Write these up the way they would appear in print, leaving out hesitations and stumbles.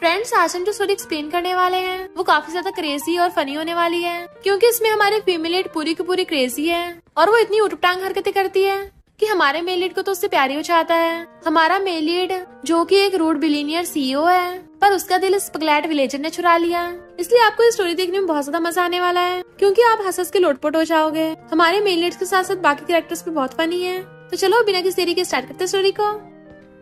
Friends, आज हम जो स्टोरी एक्सप्लेन करने वाले हैं वो काफी ज्यादा क्रेजी और फनी होने वाली है, क्योंकि इसमें हमारी फीमेल लीड पूरी की पूरी क्रेजी है और वो इतनी उटपटांग हरकतें करती है कि हमारे मेल लीड को तो उससे प्यार ही हो जाता है। हमारा मेल लीड जो कि एक रूड बिलियनियर सीईओ है, पर उसका दिल इस पगलैट विलेजर ने चुरा लिया। इसलिए आपको ये स्टोरी देखने में बहुत ज्यादा मजा आने वाला है, क्योंकि आप हंस के लोटपोट हो जाओगे। हमारे मेल लीड्स के साथ साथ बाकी कैरेक्टर्स भी बहुत फनी है। तो चलो बिना किसी देरी के स्टार्ट करते हैं स्टोरी को।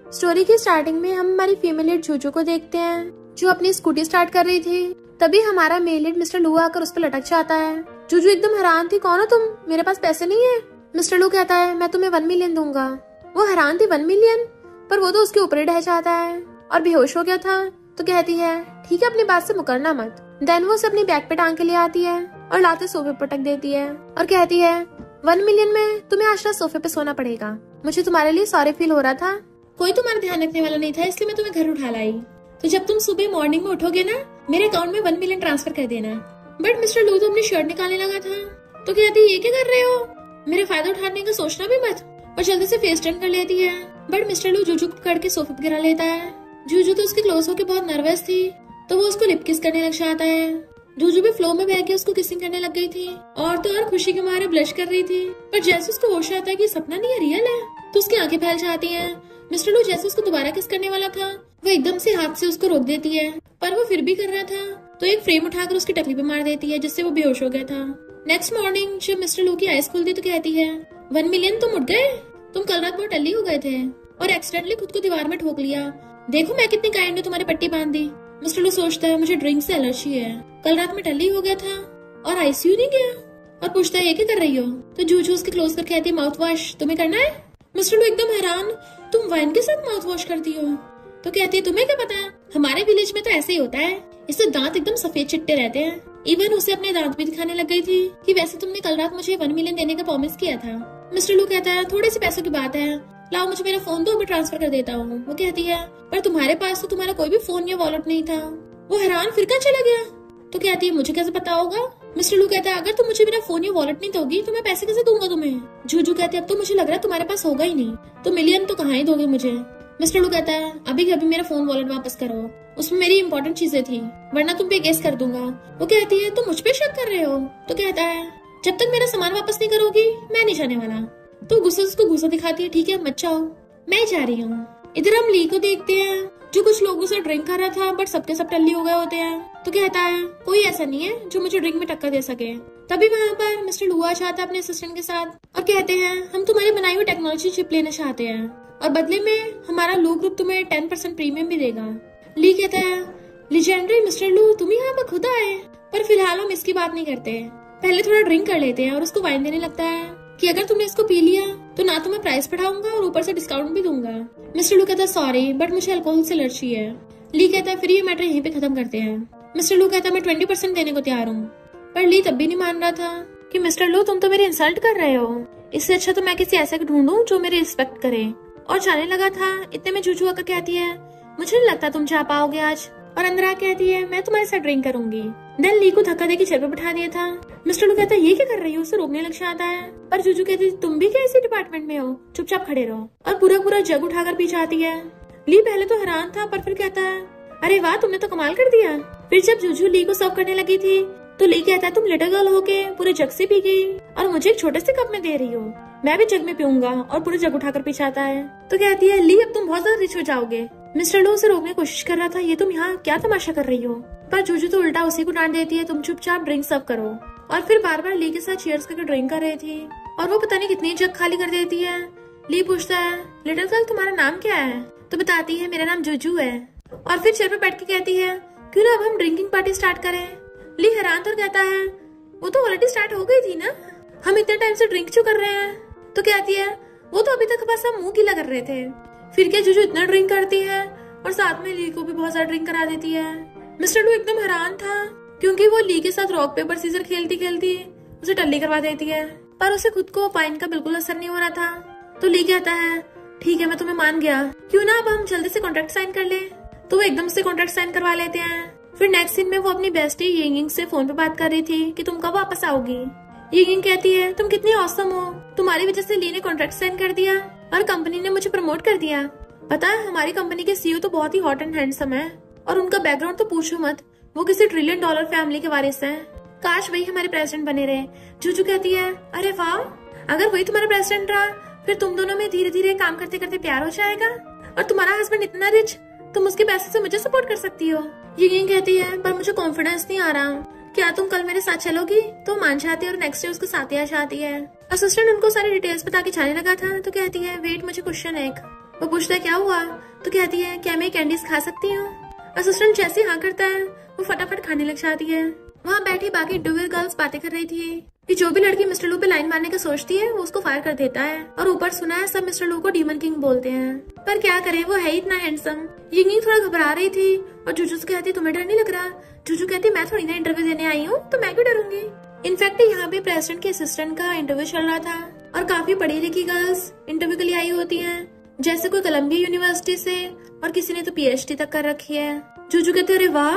स्टोरी की स्टार्टिंग में हम हमारी फीमेल लीड जूजू को देखते हैं, जो अपनी स्कूटी स्टार्ट कर रही थी। तभी हमारा मेल लीड मिस्टर लू आकर उस पर लटक जाता है। जूजू एकदम हैरान थी, कौन हो तुम, मेरे पास पैसे नहीं है। मिस्टर लू कहता है, मैं तुम्हें 1 मिलियन दूंगा। वो हैरान थी, 1 मिलियन, पर वो तो उसके ऊपर ही ढह जाता है और बेहोश हो गया था। तो कहती है, ठीक है अपनी बात से मुकरना मत। देन वो उसे अपनी बैग पे टांग के ले आती है और लाते सोफे पर पटक देती है और कहती है, 1 मिलियन में तुम्हें आज रात सोफे पे सोना पड़ेगा। मुझे तुम्हारे लिए सॉरी फील हो रहा था, कोई तुम्हारा ध्यान रखने वाला नहीं था, इसलिए मैं तुम्हें घर उठा लाई। तो जब तुम सुबह मॉर्निंग में उठोगे ना, मेरे अकाउंट में 1 मिलियन ट्रांसफर कर देना। बट मिस्टर लू तो अपनी शर्ट निकालने लगा था। तो कहती है, ये क्या कर रहे हो, मेरे फायदा उठाने का सोचना भी मत। और जल्दी से फेस टर्न कर लेती है। बट मिस्टर लू जूजू को पकड़ के सोफे पे गिरा लेता है। जूजू तो उसके क्लोज होकर बहुत नर्वस थी, तो वो उसको लिप किस करने लग जाता है। जूजू भी फ्लो में बह के उसको किसिंग करने लग गई थी और तो और खुशी के मारे ब्लश कर रही थी। पर जैसे उसको होश आता है कि सपना नहीं है, रियल है, तो उसकी आंखें फैल जाती हैं। मिस्टर लू जैसे उसको दोबारा किस करने वाला था, वो एकदम से हाथ से उसको रोक देती है, पर वो फिर भी कर रहा था तो एक फ्रेम उठाकर उसकी टकली पे मार देती है, जिससे वो बेहोश हो गया था। नेक्स्ट मॉर्निंग जब मिस्टर लू की आईज खुलती तो कहती है, 1 मिलियन तुम उठ गए, तुम कल रात बहुत टल्ली हो गए थे और एक्सीडेंटली खुद को दीवार में ठोक लिया। देखो मैं कितनी काइंड हूँ, तुम्हारी पट्टी बांध दी। मिस्टर लू सोचता है, मुझे ड्रिंक से एलर्जी है, कल रात में टल्ली हो गया था और आईसीयू नहीं गया। और पूछता है, ये क्या कर रही हो। तो जूजू उसके क्लोज कर कहती है, माउथ वॉश तुम्हें करना है। मिस्टर लू एकदम हैरान, तुम वाइन के साथ माउथ वॉश करती हो। तो कहती है, तुम्हें क्या पता, हमारे विलेज में तो ऐसे ही होता है, इससे दांत एकदम सफेद चिट्टे रहते हैं। इवन उसे अपने दांत भी दिखाने लग गई थी कि वैसे तुमने कल रात मुझे 1 मिलियन देने का प्रॉमिस किया था। मिस्टर लू कहता है, थोड़े से पैसों की बात है, लाओ मुझे मेरा फोन दो, मैं ट्रांसफर कर देता हूँ। वो कहती है, पर तुम्हारे पास तो तुम्हारा कोई भी फोन या वॉलेट नहीं था। वो हैरान, फिर कहाँ चला गया। तो कहती है, मुझे कैसे पता होगा। मिस्टर लू कहता है, अगर तुम मुझे मेरा फोन या वॉलेट नहीं दोगी तो मैं पैसे कैसे दूंगा तुम्हें। जूजू कहते हैं, अब तो मुझे लग रहा है तुम्हारे पास होगा ही नहीं, तो मिलियन तो कहाँ ही दोगे मुझे। मिस्टर लू कहता है, अभी के अभी मेरा फोन वॉलेट वापस करो, उसमें मेरी इंपॉर्टेंट चीजें थी, वरना तुम पे गेस कर दूंगा। वो कहती है, तुम मुझ पे शक कर रहे हो। तो कहता है, जब तक मेरा सामान वापस नहीं करोगी मैं नहीं जाने वाला। तो गुस्से उसको गुस्सा दिखाती है, ठीक है मत जाओ, मैं जा रही हूँ। इधर हम ली को देखते हैं, जो कुछ लोगों से ड्रिंक कर रहा था, बट सबके सब टल्ली हो गए होते हैं। तो कहता है, कोई ऐसा नहीं है जो मुझे ड्रिंक में टक्कर दे सके। तभी वहाँ पर मिस्टर लू आ जाता है अपने असिस्टेंट के साथ और कहते हैं, हम तुम्हारी बनाई हुई टेक्नोलॉजी चिप लेना चाहते हैं और बदले में हमारा लू ग्रुप तुम्हें 10% प्रीमियम भी देगा। ली कहता है, लीजेंडरी मिस्टर लू, तुम यहाँ पर खुद आए, पर फिलहाल हम इसकी बात नहीं करते, पहले थोड़ा ड्रिंक कर लेते हैं। और उसको वाइन देने लगता है कि अगर तुमने इसको पी लिया तो ना तो मैं प्राइस बढ़ाऊंगा और ऊपर से डिस्काउंट भी दूंगा। मिस्टर लू कहता है, सॉरी बट मुझे अल्कोहल से एलर्जी है। ली कहता है, फिर ये मैटर यहीं पे खत्म करते हैं। मिस्टर लू कहता है, मैं 20% देने को तैयार हूँ। पर ली तब भी नहीं मान रहा था कि मिस्टर लू तुम तो मेरी इंसल्ट कर रहे हो, इससे अच्छा तो मैं किसी ऐसे को ढूंढूं जो मेरी रिस्पेक्ट करे। और जाने लगा था, इतने में जूजू आकर कहती है, मुझे नहीं लगता तुम जा पाओगे आज। और अंदर आ कहती है, मैं तुम्हारे साथ ड्रिंक करूंगी। देन ली को धक्का देके चेयर पे बिठा दिया था। मिस्टर लू कहता है, ये क्या कर रही हो, उसे रोकने लग जाता है। पर जूजू कहती है, तुम भी क्या इसी डिपार्टमेंट में हो, चुपचाप खड़े रहो। और पूरा जग उठाकर पीछे आती है। ली पहले तो हैरान था, पर फिर कहता है, अरे वाह तुमने तो कमाल कर दिया। फिर जब जूजू ली को सर्व करने लगी थी तो ली कहता है, तुम लिटिल गर्ल होके पूरे जग से पी गई और मुझे एक छोटे से कप में दे रही हो, मैं भी जग में पीऊंगा। और पूरे जग उठाकर पीछे आता है। तो कहती है, ली अब तुम बहुत ज्यादा रिच हो जाओगे। मिस्टर लू उसे रोकने की कोशिश कर रहा था, ये तुम यहाँ क्या तमाशा कर रही हो। पर जूजू तो उल्टा उसी को डांट देती है, तुम चुपचाप ड्रिंक सर्व करो। और फिर बार बार ली के साथ चीयर्स करके ड्रिंक कर रही थी और वो पता नहीं कितनी जग खाली कर देती है। ली पूछता है, लिटिल गर्ल तुम्हारा नाम क्या है। तो बताती है, मेरा नाम जूजू है। और फिर चेयर पे बैठ के कहती है, क्यों ना अब हम ड्रिंकिंग पार्टी स्टार्ट करें। ली हैरान तो कहता है, वो तो ऑलरेडी स्टार्ट हो गई थी ना, हम इतने टाइम से ड्रिंक क्यों कर रहे हैं। तो कहती है, वो तो अभी तक बस हम मुंह गीला कर रहे थे। फिर क्या जूजू इतना ड्रिंक करती है और साथ में ली को भी बहुत ज्यादा ड्रिंक करा देती है। मिस्टर लू एकदम हैरान था, क्योंकि वो ली के साथ रॉक पेपर सीजर खेलती खेलती उसे टल्ली करवा देती है, पर उसे खुद को वाइन का बिल्कुल असर नहीं हो रहा था। तो ली कहता है, ठीक है मैं तुम्हें मान गया, क्यों ना अब हम जल्दी से कॉन्ट्रैक्ट साइन कर ले। तो वो एकदम से कॉन्ट्रैक्ट साइन करवा लेते हैं। फिर नेक्स्ट सीन में वो अपनी बेस्टी यिंगिंग से फोन पे बात कर रही थी कि तुम कब वापस आओगी। यिंगिंग कहती है, तुम कितनी ऑसम हो, तुम्हारी वजह से ली ने कॉन्ट्रैक्ट साइन कर दिया और कंपनी ने मुझे प्रमोट कर दिया। पता है हमारी कंपनी के सीईओ तो बहुत ही हॉट एंड हैंडसम है और उनका बैकग्राउंड तो पूछो मत, वो किसी $1 ट्रिलियन फैमिली के वारिस हैं। काश वही हमारे प्रेसिडेंट बने रहे। जूजू कहती है, अरे वाह, अगर वही तुम्हारा प्रेसिडेंट रहा फिर तुम दोनों में धीरे धीरे काम करते करते प्यार हो जाएगा, और तुम्हारा हस्बैंड इतना रिच, तुम उसके पैसे से मुझे सपोर्ट कर सकती हो। ये कहती है, पर मुझे कॉन्फिडेंस नहीं आ रहा, क्या तुम कल मेरे साथ चलोगी? तो मान जाती है और नेक्स्ट डे उसके साथ ही आ जाती है। असिस्टेंट उनको सारी डिटेल्स बता के जाने लगा था तो कहती है, वेट, मुझे क्वेश्चन एक। वो पूछता है, क्या हुआ? तो कहती है, क्या मैं कैंडीज खा सकती हूँ? असिस्टेंट जैसे हाँ करता है वो फटाफट खाने लग जाती है। वहाँ बैठी बाकी इंटरव्यू गर्ल्स बातें कर रही थी कि जो भी लड़की मिस्टर लू पे लाइन मारने का सोचती है वो उसको फायर कर देता है, और ऊपर सुना है सब मिस्टर लू को डीमन किंग बोलते हैं। पर क्या करे, वो है इतना हैंडसम। यिंग थोड़ा घबरा रही थी और जूजू से कहती, तुम्हें डर नहीं लग रहा? जूजू कहती, मैं थोड़ी ना इंटरव्यू देने आई हूँ, तो मैं क्यों डरूंगी। इनफैक्ट यहाँ पे प्रेसिडेंट के असिस्टेंट का इंटरव्यू चल रहा था और काफी पढ़ी लिखी गर्ल्स इंटरव्यू के लिए आई होती है, जैसे कोई कोलंबिया यूनिवर्सिटी से, और किसी ने तो PhD तक कर रखी है। जूजू कहते, अरे वाह,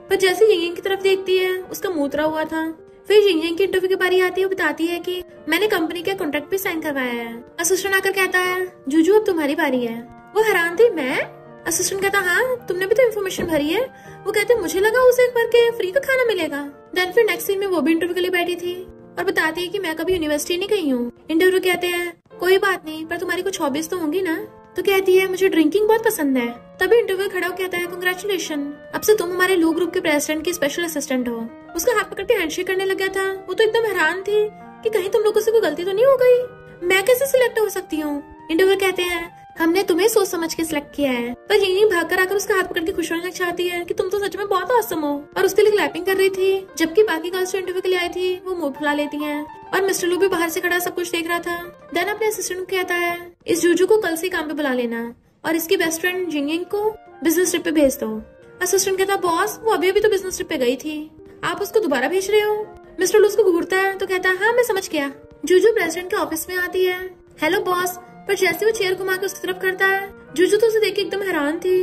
पर जैसे यिंग की तरफ देखती है उसका मुंह उतरा हुआ था। फिर यिंग की इंटरव्यू की बारी आती है, वो बताती है कि मैंने कंपनी के कॉन्ट्रैक्ट पे साइन करवाया है। असिस्टेंट आकर कहता है, जूजू अब तुम्हारी बारी है। वो हैरान थी, मैं? असिस्टेंट कहता, हाँ, तुमने भी तो इन्फॉर्मेशन भरी है। वो कहते, मुझे लगा उसे एक भर के फ्री का खाना मिलेगा। देन फिर नेक्स्ट सीन में वो भी इंटरव्यू के लिए बैठी थी और बताती है कि मैं कभी यूनिवर्सिटी नहीं गई हूँ। इंटरव्यू कहते हैं, कोई बात नहीं, पर तुम्हारी कुछ हॉबीज तो होंगी ना? तो कहती है, मुझे ड्रिंकिंग बहुत पसंद है। तभी इंटरव्यू खड़ा हो कहता है, कांग्रेचुलेशन, अब से तुम हमारे लू ग्रुप के प्रेसिडेंट की स्पेशल असिस्टेंट हो। उसका हाथ पकड़ के हैंडशेक करने लगा था। वो तो एकदम हैरान थी कि कहीं तुम लोगों से कोई गलती तो नहीं हो गई, मैं कैसे सिलेक्ट हो सकती हूँ। इंटरव्यू कहते हैं, हमने तुम्हें सोच समझ के सिलेक्ट किया है। पर यही भाग कर आकर उसका हाथ पकड़ के खुश होने लग जाती है कि तुम तो सच में बहुत ऑसम हो, और उसके लिए क्लैपिंग कर रही थी। जबकि बाकी गर्ल्स जो इंटरव्यू के लिए आई थी वो मुंह फुला लेती हैं, और मिस्टर लू भी बाहर से खड़ा सब कुछ देख रहा था। देन अपने असिस्टेंट को कहता है, इस जूजू को कल से काम पे बुला लेना और इसकी बेस्ट फ्रेंड जिंगिंग को बिजनेस ट्रिप पे भेज दो। असिस्टेंट कहता, बॉस, वो अभी तो बिजनेस ट्रिप पे गई थी, आप उसको दोबारा भेज रहे हो? मिस्टर लू उसको घूरता है तो कहता है, हाँ, मैं समझ गया। जूजू प्रेसिडेंट के ऑफिस में आती है, हेलो बॉस, पर जैसे वो चेयर घुमा के उसकी तरफ करता है, जूजू तो उसे देख के एकदम हैरान थी।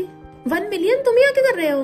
1 मिलियन तुम ही आके कर रहे हो?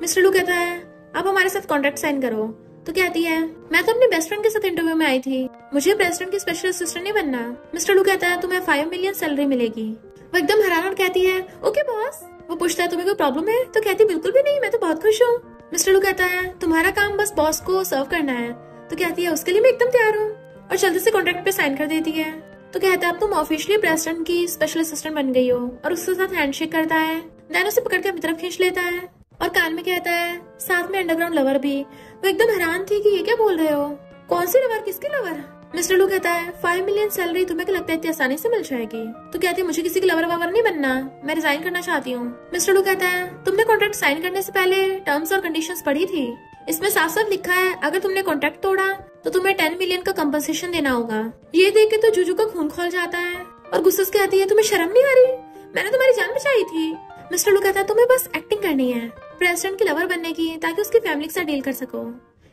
मिस्टर लू कहता है, आप हमारे साथ कॉन्ट्रैक्ट साइन करो। तो कहती है, मैं तो अपनी बेस्ट फ्रेंड के साथ इंटरव्यू में आई थी, मुझे प्रेसिडेंट की स्पेशल असिस्टेंट नहीं बनना। मिस्टर लू कहता है, तुम्हें 5 मिलियन सैलरी मिलेगी। वो एकदम हैरान और कहती है, ओके बॉस। वो पूछता है, तुम्हें कोई प्रॉब्लम है? तो कहती, बिल्कुल भी नहीं, मैं तो बहुत खुश हूँ। मिस्टर लू कहता है, तुम्हारा काम बस बॉस को सर्व करना है। तो कहती है, उसके लिए मैं एकदम तैयार हूँ, और जल्दी से कॉन्ट्रैक्ट पे साइन कर देती है। तो कहता है, अब तुम ऑफिशियली प्रेसिडेंट की स्पेशल असिस्टेंट बन गई हो, और उसके साथ हैंडशेक करता है। देन उसे पकड़ के अपनी तरफ खींच लेता है और कान में कहता है, साथ में अंडरग्राउंड लवर भी। वो एकदम हैरान थी कि ये क्या बोल रहे हो, कौन सी लवर, किसकी लवर? मिस्टर लू कहता है, 5 मिलियन सैलरी तुम्हें क्या लगता है इतनी आसानी से मिल जाएगी? तो कहती है, मुझे किसी की लवर ववर नहीं बनना, मैं रिजाइन करना चाहती हूँ। मिस्टर लू कहता है, तुमने कॉन्ट्रैक्ट साइन करने से पहले टर्म्स और कंडीशंस पढ़ी थी, इसमें साफ साफ लिखा है अगर तुमने कॉन्ट्रैक्ट तोड़ा तो तुम्हें 10 मिलियन का कंपनसेशन देना होगा। ये देख के तो जूजू का खून खोल जाता है और गुस्से से कहती है, तुम्हें शर्म नहीं आ रही? मैंने तुम्हारी जान बचाई थी। मिस्टर लू कहता है, तुम्हें बस एक्टिंग करनी है प्रेसिडेंट की लवर बनने की, ताकि उसकी फैमिली के साथ डील कर सको,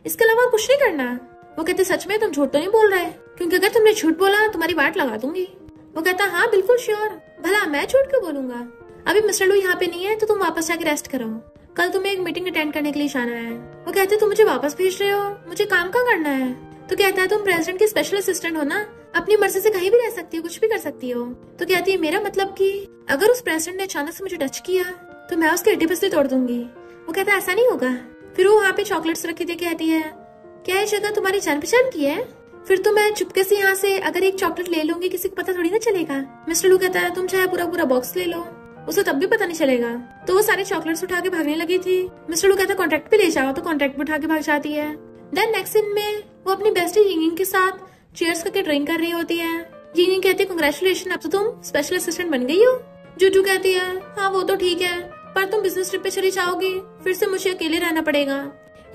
इसके अलावा कुछ नहीं करना। वो कहते, सच में तुम झूठ तो नहीं बोल रहे? क्योंकि अगर तुमने झूठ बोला तुम्हारी वाट लगा दूंगी। वो कहता, हाँ बिल्कुल श्योर, भला मैं झूठ क्यों बोलूंगा? अभी मिस्टर लू यहाँ पे नहीं है तो तुम वापस जाके रेस्ट करो, कल तुम्हें एक मीटिंग अटेंड करने के लिए जाना है। वो कहते, तुम मुझे वापस भेज रहे हो, मुझे काम कहाँ करना है? तो कहता है, तुम प्रेसिडेंट की स्पेशल असिस्टेंट हो ना, अपनी मर्जी से कहीं भी रह सकती हो, कुछ भी कर सकती हो। तो कहती है, मेरा मतलब कि अगर उस प्रेसिडेंट ने अचानक से मुझे टच किया तो मैं उसके हड्डी पसली तोड़ दूंगी। वो कहता है, ऐसा नहीं होगा। फिर वो वहाँ पे चॉकलेट्स रखी थी, कहती है, क्या ये जगह तुम्हारी जान पहचान की है? फिर तो मैं चुपके से यहाँ से अगर एक चॉकलेट ले लूंगी, किसी को पता थोड़ी ना चलेगा। मिस्टर लू कहता है, तुम चाहे पूरा पूरा बॉक्स ले लो, उसे तब भी पता नहीं चलेगा। तो वो सारे चॉकलेट्स उठा के भागने लगी थी। मिस्टर लू कहता है, कॉन्ट्रैक्ट पे ले जाओ, तो कॉन्ट्रैक्ट पे उठा के भाग जाती है। देन नेक्स्ट सीन में वो अपनी बेस्टी यिंगिंग के साथ चीयर्स करके ड्रिंक कर रही होती है। यिंगिंग कहती है, कांग्रेचुलेशन, अब तो तुम स्पेशल असिस्टेंट बन गई हो। जूजू कहती है, हाँ वो तो ठीक है, पर तुम बिजनेस ट्रिप पे चली जाओगी, फिर से मुझे अकेले रहना पड़ेगा।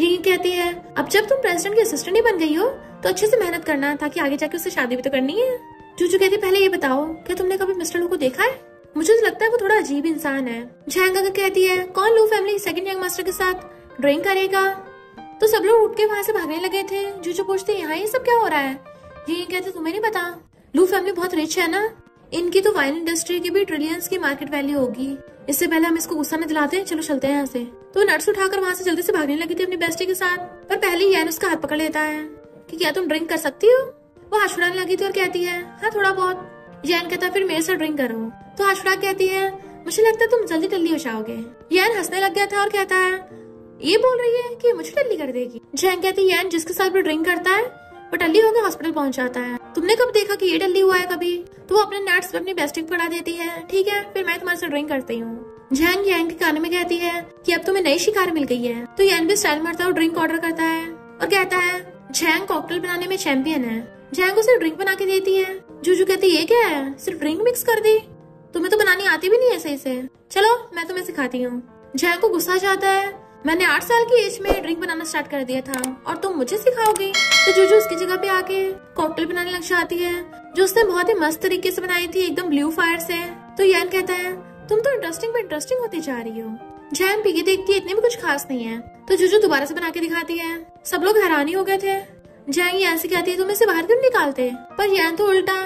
यिंगिंग कहती है, अब जब तुम प्रेसिडेंट की असिस्टेंट ही बन गई हो तो अच्छे से मेहनत करना, ताकि आगे जाके उससे शादी भी तो करनी है। जूजू कहती है, पहले ये बताओ, क्या तुमने कभी मिस्टर लू को देखा है? मुझे तो लगता है वो थोड़ा अजीब इंसान है। झैंग कहती है, कौन लू फैमिली सेकंड यंग मास्टर के साथ ड्रिंक करेगा? तो सब लोग उठ के वहाँ से भागने लगे थे। जूजू पूछते, यहाँ ये सब क्या हो रहा है? ये कहते, तुम्हें नहीं पता, लू फैमिली बहुत रिच है ना, इनकी तो वाइन इंडस्ट्री की भी ट्रिलियंस की मार्केट वैल्यू होगी। इससे पहले हम इसको गुस्सा न दिलाते, चलो चलते हैं यहाँ से। तो नट्स उठाकर वहाँ से जल्दी से भागने लगी थी अपनी बेस्टी के साथ, पर पहले यैन उसका हाथ पकड़ लेता है कि क्या तुम ड्रिंक कर सकती हो? वो हाथ छुड़ाने लगी थी और कहती है, हाँ थोड़ा बहुत। यैन कहता, फिर मेरे साथ ड्रिंक करो। तो हाथ छुड़ा कहती है, मुझे लगता है तुम जल्दी टल्ली हो जाओगे। यान हंसने लग गया था और कहता है ये बोल रही है कि मुझे टल्ली कर देगी। जैंग कहती है यान जिसके साथ वो ड्रिंक करता है वो टल्ली होकर हॉस्पिटल पहुंच जाता है। तुमने कब देखा कि ये टल्ली हुआ है कभी? तो वो अपने नट्स पे अपनी बेस्टी को पड़ा देती है। ठीक है फिर मैं तुम्हारे साथ ड्रिंक करती हूँ। जैंग यान के कान में कहती है कि अब तुम्हें नई शिकार मिल गई है। तो यान भी स्टाइल मारता है और ड्रिंक ऑर्डर करता है और कहता है जैंग कॉकटेल बनाने में चैंपियन है। जैंग उसे ड्रिंक बना के देती है। जूजू कहती है ये क्या है, सिर्फ ड्रिंक मिक्स कर दी? तुम्हें तो बनानी आती भी नहीं है सही से, चलो मैं तुम्हें सिखाती हूँ। जैंग को गुस्सा जाता है, मैंने 8 साल की एज में ड्रिंक बनाना स्टार्ट कर दिया था और तुम मुझे सिखाओगी? तो जूजू उसकी जगह पे आके कॉकटेल बनाने लग जाती है जो उसने बहुत ही मस्त तरीके से बनाई थी, एकदम ब्लू फायर से। तो यान कहता है तुम तो इंटरेस्टिंग होती जा रही हो। जैंग पी के देखती है इतनी भी कुछ खास नहीं है। तो जूजू दोबारा से बना के दिखाती है। सब लोग हैरान ही हो गए थे। जैंग यान से कहती है तुम इसे बाहर क्यों निकालते? पर यान तो उल्टा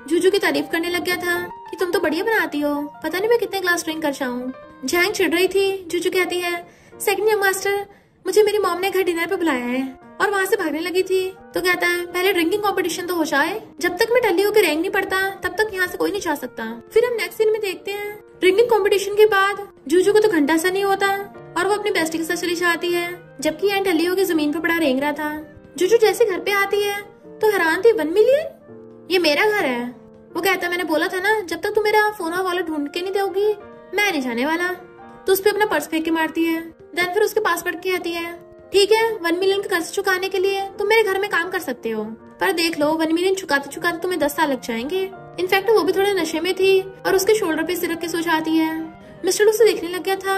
जूजू की तारीफ करने लग गया था कि तुम तो बढ़िया बनाती हो, पता नहीं मैं कितने ग्लास ड्रिंक कर जाऊँ। जैंग चिढ़ रही थी। जूजू कहती है सेकंड यंग मास्टर, मुझे मेरी मॉम ने घर डिनर पे बुलाया है और वहाँ से भागने लगी थी। तो कहता है पहले ड्रिंकिंग कंपटीशन तो हो जाए, जब तक मैं टल्ली होकर रैंक नहीं पड़ता तब तक यहाँ से कोई नहीं जा सकता। फिर हम नेक्स्ट सीन में देखते हैं ड्रिंकिंग कंपटीशन के बाद जूजू को तो घंटा सा नहीं होता और वो अपनी बेस्टी के साथ चली जाती है, जबकि यहाँ टल्ली होकर जमीन पे पड़ा रेंग रहा था। जूजू जैसे घर पे आती है तो हैरान थी 1 मिलियन, ये मेरा घर है। वो कहता है मैंने बोला था ना जब तक तुम मेरा फोन और वॉलेट ढूंढ के नहीं दोगी मैं नहीं जाने वाला। तो उस पे अपना पर्स फेंक के मारती है। देन फिर उसके पास पढ़ के आती है ठीक है 1 मिलियन का कर्ज चुकाने के लिए तुम मेरे घर में काम कर सकते हो, पर देख लो 1 मिलियन चुकाते चुकाते तुम्हें 10 साल लग जाएंगे। इनफैक्ट वो भी थोड़े नशे में थी और उसके शोल्डर पे सिर रख के सो जाती है। मिस्टर उसे देखने लग गया था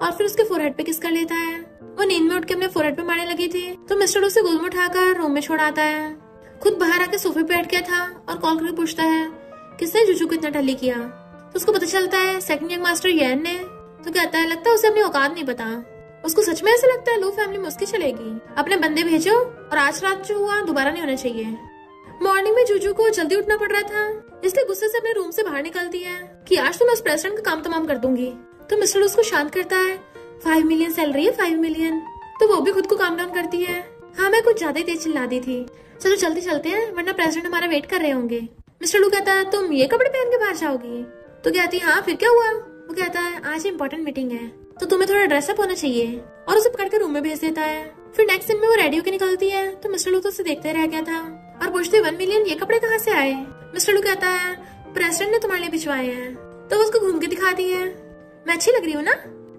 और फिर उसके फोरहेड पे किस कर लेता है। वो नींद में उठ के अपने फोरहेड पे मारने लगी थी तो मिस्टर उसे गोद में उठाकर रूम में छोड़ आता है। खुद बाहर आके सोफे पे बैठ गया था और कॉल करके पूछता है किसने जूजू को इतना टल्ली किया। तो उसको पता चलता है सेकंड यंग मास्टर यान ने। तो कहता है लगता है उसे अपनी औकात नहीं पता, उसको सच में ऐसा लगता है लो फैमिली में उसकी चलेगी। अपने बंदे भेजो और आज रात जो हुआ दोबारा नहीं होना चाहिए। मॉर्निंग में जूजू को जल्दी उठना पड़ रहा था इसलिए गुस्से से अपने रूम से बाहर निकलती है कि आज तो मैं उस प्रेसिडेंट का काम तमाम कर दूंगी। तो मिस्टर उसको शांत करता है 5 मिलियन सैलरी है 5 मिलियन। तो वो भी खुद को काम डाउन करती है। हाँ मैं कुछ ज्यादा ही तेज चिल्ला दी थी, चलो जल्दी चलते हैं वरना प्रेसिडेंट हमारा वेट कर रहे होंगे। मिस्टर लू कहता है तुम ये कपड़े पहन के बाहर जाओगी? तो कहती हाँ फिर क्या हुआ? वो कहता है आज इम्पोर्टेंट मीटिंग है तो तुम्हें थोड़ा ड्रेसअप होना चाहिए और उसे पकड़ कर रूम में भेज देता है। फिर नेक्स्ट दिन में वो रेडी होकर निकलती है तो मिस्टर लू तो उसे देखते रह गया था और पूछते 1 मिलियन ये कपड़े कहाँ से आए? मिस्टर लू कहता है प्रेसिडेंट ने तुम्हारे लिए भिजवाए हैं। तो वो उसको घूम के दिखाती है मैं अच्छी लग रही हूँ ना?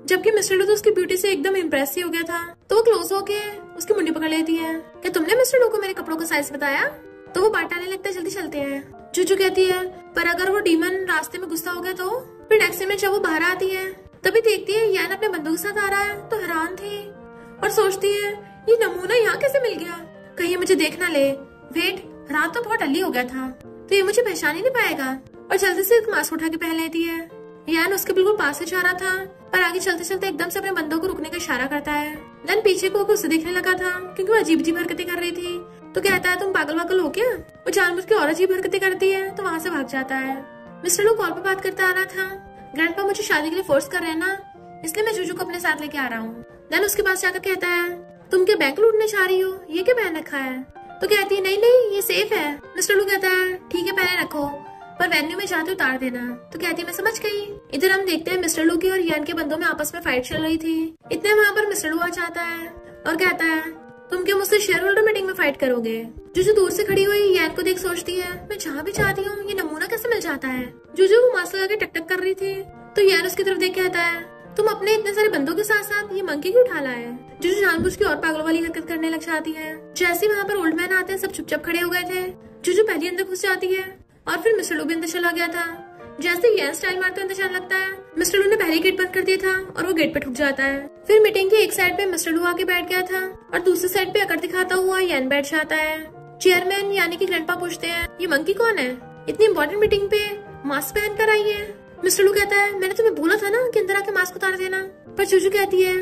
जबकि मिस्टर लू तो उसकी ब्यूटी से एकदम इम्प्रेस ही हो गया था। तो वो क्लोज होके उसकी मुंडी पकड़ लेती है कि तुमने मिस्टर लू को मेरे कपड़ों का साइज बताया? तो वो बात आने लगता है जल्दी चलते हैं। जूजू कहती है पर अगर वो डीमन रास्ते में गुस्सा हो गया तो? फिर नेक्स्ट में जब वो बाहर आती है तभी देखती है यान अपने बंदूक के साथ आ रहा है तो हैरान थी और सोचती है ये नमूना यहाँ कैसे मिल गया, कहीं मुझे देख ना ले। वेट रात तो बहुत अल्ली हो गया था तो ये मुझे पहचान ही नहीं पाएगा। और जल्दी से एक मास्क उठा के पहन लेती है। यान उसके बिल्कुल पास से जा रहा था पर आगे चलते चलते एकदम से अपने बंदों को रुकने का इशारा करता है। देन पीछे को उसे देखने लगा था क्योंकि वो अजीब अजीब हरकतें कर रही थी। तो कहता है तुम पागल वागल हो क्या? वो जानबूझ के और अजीब हरकतें करती है तो वहाँ से भाग जाता है। मिस्टर लू कॉल पे बात करता आ रहा था ग्रैंडपा मुझे शादी के लिए फोर्स कर रहे हैं ना, इसलिए मैं जूजू को अपने साथ लेके आ रहा हूँ। देन उसके पास जाकर कहता है तुम क्या बैंक लूटने जा रही हो, ये क्या पहन रखा है? तो कहती है नहीं नहीं ये सेफ है। मिस्टर लू कहता है ठीक है पहले रखो पर वेन्यू में जाते उतार देना। तो कहती है मैं समझ गई। इधर हम देखते हैं मिस्टर लू की और यान के बंदों में आपस में फाइट चल रही थी। इतने वहाँ पर मिस्टर लू आ जाता है और कहता है तुम क्या मुझसे शेयर होल्डर मीटिंग में फाइट करोगे? जूजू दूर से खड़ी हुई यान को देख सोचती है मैं जहाँ भी चाहती हूँ ये नमूना कैसे मिल जाता है। जूजू वो मास्क लगा के टक टक कर रही थी तो यान उसकी तरफ देख कहता है तुम अपने इतने सारे बंदों के साथ साथ ये मंकी क्यों उठा लाए? जूजू जानबूझ के और पागल वाली हरकत करने लग जाती है। जैसे वहाँ पर ओल्ड मैन आते हैं सब चुपचाप खड़े हो गए थे। जूजू पहले अंदर घुस जाती है और फिर मिस्टर लू भी अंदर चला गया था। जैसे यान स्टाइल मारते अंदर जाने लगता है मिस्टर लू ने पहले गेट बंद कर दिया था और वो गेट पे ठुक जाता है। फिर मीटिंग के एक साइड पे मिस्टर लू आके बैठ गया था और दूसरी साइड पे अकड़ दिखाता हुआ यान बैठ जाता है। चेयरमैन यानी कि ग्रैंडपा पूछते हैं ये मंकी कौन है, इतनी इंपॉर्टेंट मीटिंग पे मास्क पहन कर आई है? मिस्टर लू कहता है मैंने तुम्हें बोला था ना कि अंदर आके मास्क उतार देना। पर जूजू कहती है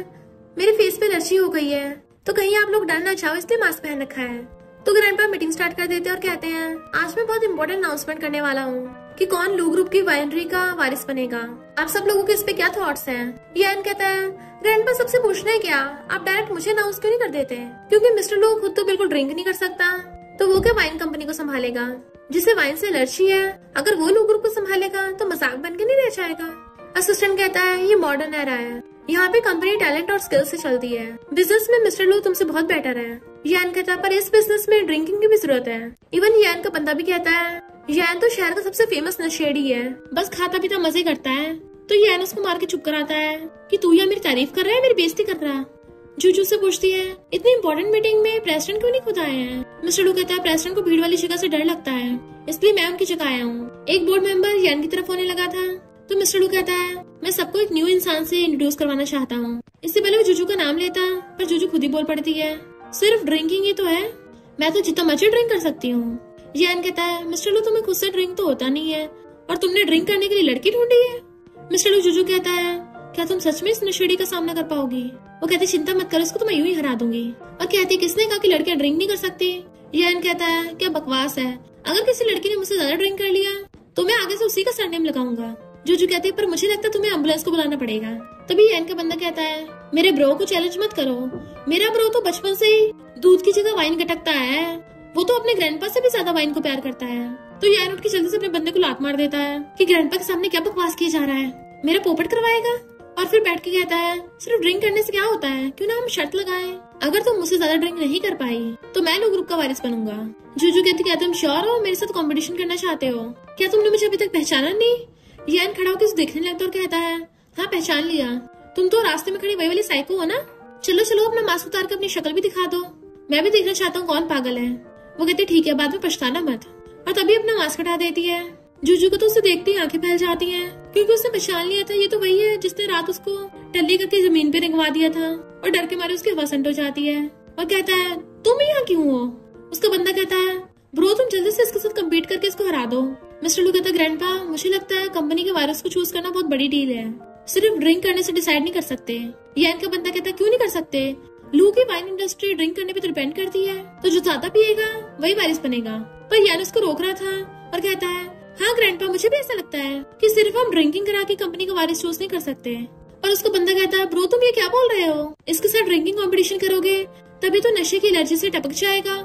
मेरे फेस पे एलर्जी हो गई है तो कहीं आप लोग डर ना जाओ इसलिए मास्क पहन रखा है। तो ग्रैंडपा मीटिंग स्टार्ट कर देते हैं और कहते हैं आज मैं बहुत इंपॉर्टेंट अनाउंसमेंट करने वाला हूँ कि कौन लू ग्रुप की वाइनरी का वारिस बनेगा। आप सब लोगों के इस पे क्या थॉट्स हैं? यान कहता है ग्रैंडपा सबसे पूछना है क्या, आप डायरेक्ट मुझे अनाउंस क्यों नहीं कर देते? क्योंकि मिस्टर लू खुद तो बिल्कुल ड्रिंक नहीं कर सकता तो वो क्या वाइन कंपनी को संभालेगा? जिसे वाइन से एलर्जी है अगर वो लू ग्रुप को संभालेगा तो मजाक बन के नहीं रह जाएगा। असिस्टेंट कहता है ये मॉडर्न एरा है, यहाँ पे कंपनी टैलेंट और स्किल से चलती है, बिजनेस में मिस्टर लू तुमसे बहुत बेटर है। यान कहता है पर इस बिजनेस में ड्रिंकिंग की भी जरूरत है। इवन यान का बंदा भी कहता है यान तो शहर का सबसे फेमस नशेड़ी है, बस खाता पीता मजे करता है। तो यान उसको मार के चुप कराता है कि तू यहाँ मेरी तारीफ कर रहा है, मेरी बेइज्जती कर रहा है। जूजू से पूछती है इतनी इंपॉर्टेंट मीटिंग में प्रेसिडेंट क्यों नहीं खुद आए हैं। मिस्टर लू कहता है प्रेसिडेंट को भीड़ वाली जगह से डर लगता है, इसलिए मैं उनकी जगह आया हूँ। एक बोर्ड मेंबर यान की तरफ होने लगा था तो मिस्टर लू कहता है मैं सबको एक न्यू इंसान से इंट्रोड्यूस करवाना चाहता हूँ। इससे पहले वो जूजू का नाम लेता पर जूजू खुद ही बोल पड़ती है सिर्फ ड्रिंकिंग ही तो है, मैं तो जितना मर्जी ड्रिंक कर सकती हूँ। यान कहता है मिस्टर लू तुम्हें खुद से ड्रिंक तो होता नहीं है और तुमने ड्रिंक करने के लिए लड़की ढूंढी है। मिस्टर लू जूजू कहता है क्या तुम सच में इस नशेड़ी का सामना कर पाओगी। वो कहती चिंता मत करो, इसको तो मैं यूं ही हरा दूंगी। और कहती किसने कहा कि लड़कियां ड्रिंक नहीं कर सकती। यान कहता है क्या बकवास है, अगर किसी लड़की ने मुझसे ज्यादा ड्रिंक कर लिया तो मैं आगे से उसी का सरनेम लगाऊंगा। जूजू कहती है पर मुझे लगता है तुम्हें एम्बुलेंस को बुलाना पड़ेगा। तभी यान का बंदा कहता है मेरे ब्रो को चैलेंज मत करो, मेरा ब्रो तो बचपन से ही दूध की जगह वाइन गटकता है, वो तो अपने ग्रैंडपा से भी ज्यादा वाइन को प्यार करता है। तो यान उठ के जल्दी से अपने बंदे को लात मार देता है कि ग्रैंडपा के सामने क्या बकवास किया जा रहा है, मेरा पोपट करवाएगा। और फिर बैठ के कहता है सिर्फ ड्रिंक करने से क्या होता है, क्यों ना हम शर्त लगाएं, अगर तुम मुझसे ज्यादा ड्रिंक नहीं कर पाई तो मैं लोग ग्रुप का वारिस बनूंगा। जूजू कहती क्या तुम श्योर हो मेरे साथ कंपटीशन करना चाहते हो, क्या तुमने मुझे अभी तक पहचाना नहीं। यान खड़ा होकर उसे देखने लगता और कहता है हाँ पहचान लिया, तुम तो रास्ते में खड़ी वही वाली साइको हो ना, चलो चलो अपना मास्क उतार कर अपनी शक्ल भी दिखा दो, मैं भी देखना चाहता हूँ कौन पागल है। वो कहते ठीक है बाद में पछताना मत, और तभी अपना मास्क हटा देती है। जूजू को तो उसे देखते ही आंखें फैल जाती हैं क्योंकि उसने पहचान लिया था ये तो वही है जिसने रात उसको टल्ली करके जमीन पे रंगवा दिया था। और डर के मारे उसकी हवा संट हो जाती है और कहता है तुम यहाँ क्यों हो। उसका बंदा कहता है ब्रो तुम जल्दी से इसके साथ कम्पीट करके इसको हरा दो। मिस्टर लू कहता है ग्रैंडपा मुझे लगता है कंपनी के वायरस को चूज करना बहुत बड़ी डील है, सिर्फ ड्रिंक करने से डिसाइड नहीं कर सकते। यान का बंदा कहता है क्यों नहीं कर सकते, लू की वाइन इंडस्ट्री ड्रिंक करने पे तो डिपेंड करती है, तो जो ज्यादा पिएगा वही वारिस बनेगा। पर यान उसको रोक रहा था और कहता है हाँ ग्रैंडपा मुझे भी ऐसा लगता है कि सिर्फ हम ड्रिंकिंग करा के कंपनी का वारिस चूज नहीं कर सकते। और उसका बंदा कहता है ब्रो तुम ये क्या बोल रहे हो, इसके साथ ड्रिंकिंग कंपटीशन करोगे तभी तो नशे की एलर्जी से टपक जाएगा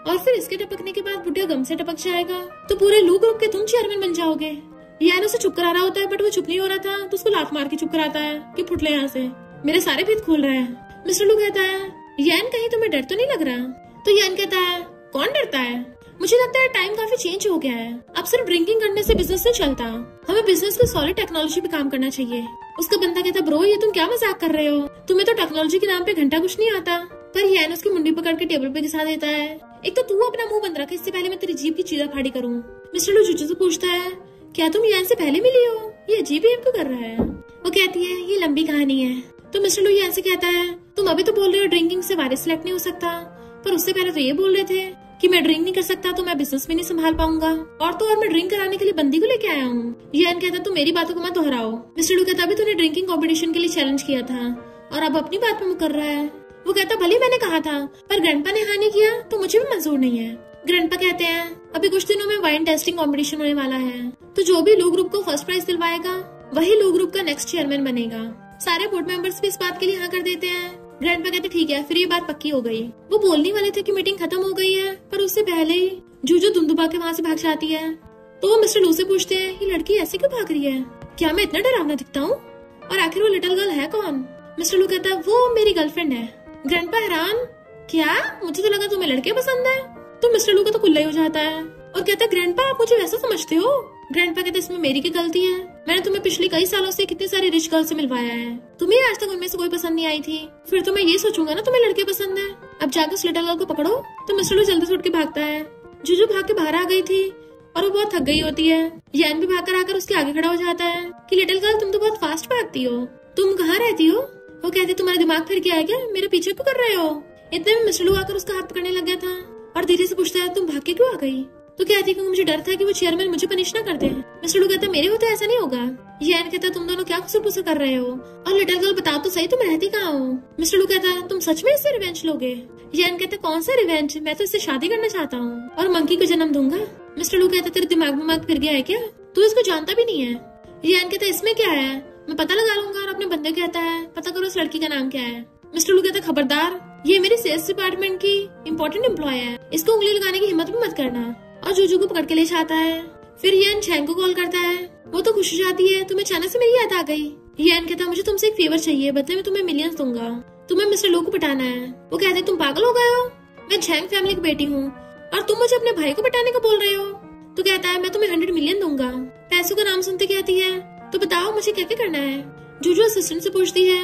और फिर इसके टपकने के बाद बुढ़िया गम से टपक जाएगा, तो पूरे लू ग्रुप के तुम चेयरमैन बन जाओगे। यान उसे चुप करा रहा होता है बट वो चुप नहीं हो रहा था तो उसको लात मार के चुप कराता है कि फुटले यहाँ से, मेरे सारे भीत खोल रहे हैं। मिस्टर लू कहता है यान कहीं तुम्हें डर तो नहीं लग रहा। तो यान कहता है कौन डरता है, मुझे लगता है टाइम काफी चेंज हो गया है, अब सिर्फ ड्रिंकिंग करने से बिजनेस नहीं चलता, हमें बिजनेस की सॉलिड टेक्नोलॉजी पे काम करना चाहिए। उसका बंदा कहता ब्रो ये तुम क्या मजाक कर रहे हो, तुम्हें तो टेक्नोलॉजी के नाम पे घंटा कुछ नहीं आता। पर यान उसकी मुंडी पकड़ के टेबल पे घिसा देता है, एक तो तू अपना मुंह बंद रख, इससे पहले मैं तेरी जीभ की चीरा फाड़ी करूँ। मिस्टर लू जूजू से पूछता है क्या तुम यान से पहले मिली हो, ये अजीब बिहेव क्यों कर रहा है। वो कहती है ये लंबी कहानी है। तो मिस्टर लू यान से कहता है तुम अभी तो बोल रहे हो ड्रिंकिंग से वारिस सिलेक्ट नहीं हो सकता, पर उससे पहले तो ये बोल रहे थे कि मैं ड्रिंक नहीं कर सकता तो मैं बिजनेस में नहीं संभाल पाऊंगा, और तो और मैं ड्रिंक कराने के लिए बंदी को लेके आया हूँ। यान कहता तुम मेरी बातों को मत दोहराओ। मिस्टर लू कहता अभी तूने ड्रिंकिंग कॉम्पिटिशन के लिए चैलेंज किया था और अब अपनी बात पे मुकर रहा है। वो कहता भले मैंने कहा था पर ग्रैंडपा ने हाँ नहीं किया तो मुझे भी मंजूर नहीं है। ग्रैंडपा कहते हैं अभी कुछ दिनों में वाइन टेस्टिंग कंपटीशन होने वाला है, तो जो भी लू ग्रुप को फर्स्ट प्राइज दिलवाएगा वही लू ग्रुप का नेक्स्ट चेयरमैन बनेगा। सारे बोर्ड मेंबर्स भी इस बात के लिए हाँ कर देते हैं। ग्रैंडपा कहते ठीक है फिर ये बात पक्की हो गई। वो बोलने वाले थे कि मीटिंग खत्म हो गई है पर उससे पहले ही जूजू दुंदुबा के वहाँ से भाग जाती है। तो वो मिस्टर लू से पूछते हैं ये लड़की ऐसे क्यों भाग रही है, क्या मैं इतना डरावना दिखता हूँ, और आखिर वो लिटिल गर्ल है कौन। मिस्टर लू कहता है वो मेरी गर्लफ्रेंड है। ग्रैंडपा हैरान क्या, मुझे तो लगा तुम्हें लड़के पसंद है। तो मिस्टर लू का तो कुल्ला ही हो जाता है और कहता है ग्रैंडपा आप मुझे वैसा समझते हो। ग्रैंडपा कहते इसमें मेरी क्या गलती है, मैंने तुम्हें पिछले कई सालों से कितनी सारी रिच गर्ल से मिलवाया है, तुम्हें आज तक उनमें से कोई पसंद नहीं आई थी, फिर तो मैं ये सोचूंगा ना तुम्हें लड़के पसंद है, अब जाकर उस लिटिल गर्ल को पकड़ो। तो मिस्टर लू जल्दी से उठ के भागता है। जूजू भाग के बाहर आ गई थी और वो बहुत थक गई होती है। यान भी भाग कर आकर उसके आगे खड़ा हो जाता है कि लिटिल गर्ल तुम तो बहुत फास्ट भागती हो, तुम कहाँ रहती हो। वो कहती तुम्हारा दिमाग फिर गया है क्या, मेरे पीछे क्यों कर रहे हो। इतने में मिस्टर लू आकर उसका हाथ पकड़ने लग गया था और धीरे से पूछता है तुम भाग के क्यों आ गई। तो कहती है कि मुझे डर था कि वो चेयरमैन मुझे पनिश ना कर दे। मिस्टर लू कहता मेरे होते ऐसा नहीं होगा। यान कहता तुम दोनों क्या खुसर पुसर कर रहे हो, और लिटिल गर्ल बताओ तो सही तुम रहती कहाँ हो। मिस्टर लू कहता तुम सच में इससे रिवेंज लोगे। यान कहता कौन सा रिवेंज, मैं तो इससे शादी करना चाहता हूँ और मंकी को जन्म दूंगा। मिस्टर लू कहता तेरे दिमाग फिर गया है क्या, तू इसको जानता भी नहीं है। यान कहता इसमें क्या है, मैं पता लगा लूंगा। और अपने बंदे कहता है पता करो इस लड़की का नाम क्या है। मिस्टर लू कहता खबरदार ये मेरी सेल्स डिपार्टमेंट की इम्पोर्टेंट एम्प्लॉय है, इसको उंगली लगाने की हिम्मत भी मत करना। और जूजू को पकड़ के ले जाता है। फिर येन चैंग को कॉल करता है, वो तो खुश हो जाती है, तुम्हें अचानक से मेरी याद आ गई। येन कहता है मुझे तुमसे एक फेवर चाहिए, बदले में तुम्हें मिलियंस दूंगा, तुम्हें मिस्टर लू को पटाना है। वो कहते तुम पागल हो गए हो, मैं चैंग फैमिली की बेटी हूँ और तुम मुझे अपने भाई को पटाने को बोल रहे हो। तो कहता है मैं तुम्हें 100 मिलियन दूंगा। पैसों का नाम सुनते कहती है तो बताओ मुझे क्या क्या करना है। जूजू असिस्टेंट से पूछती है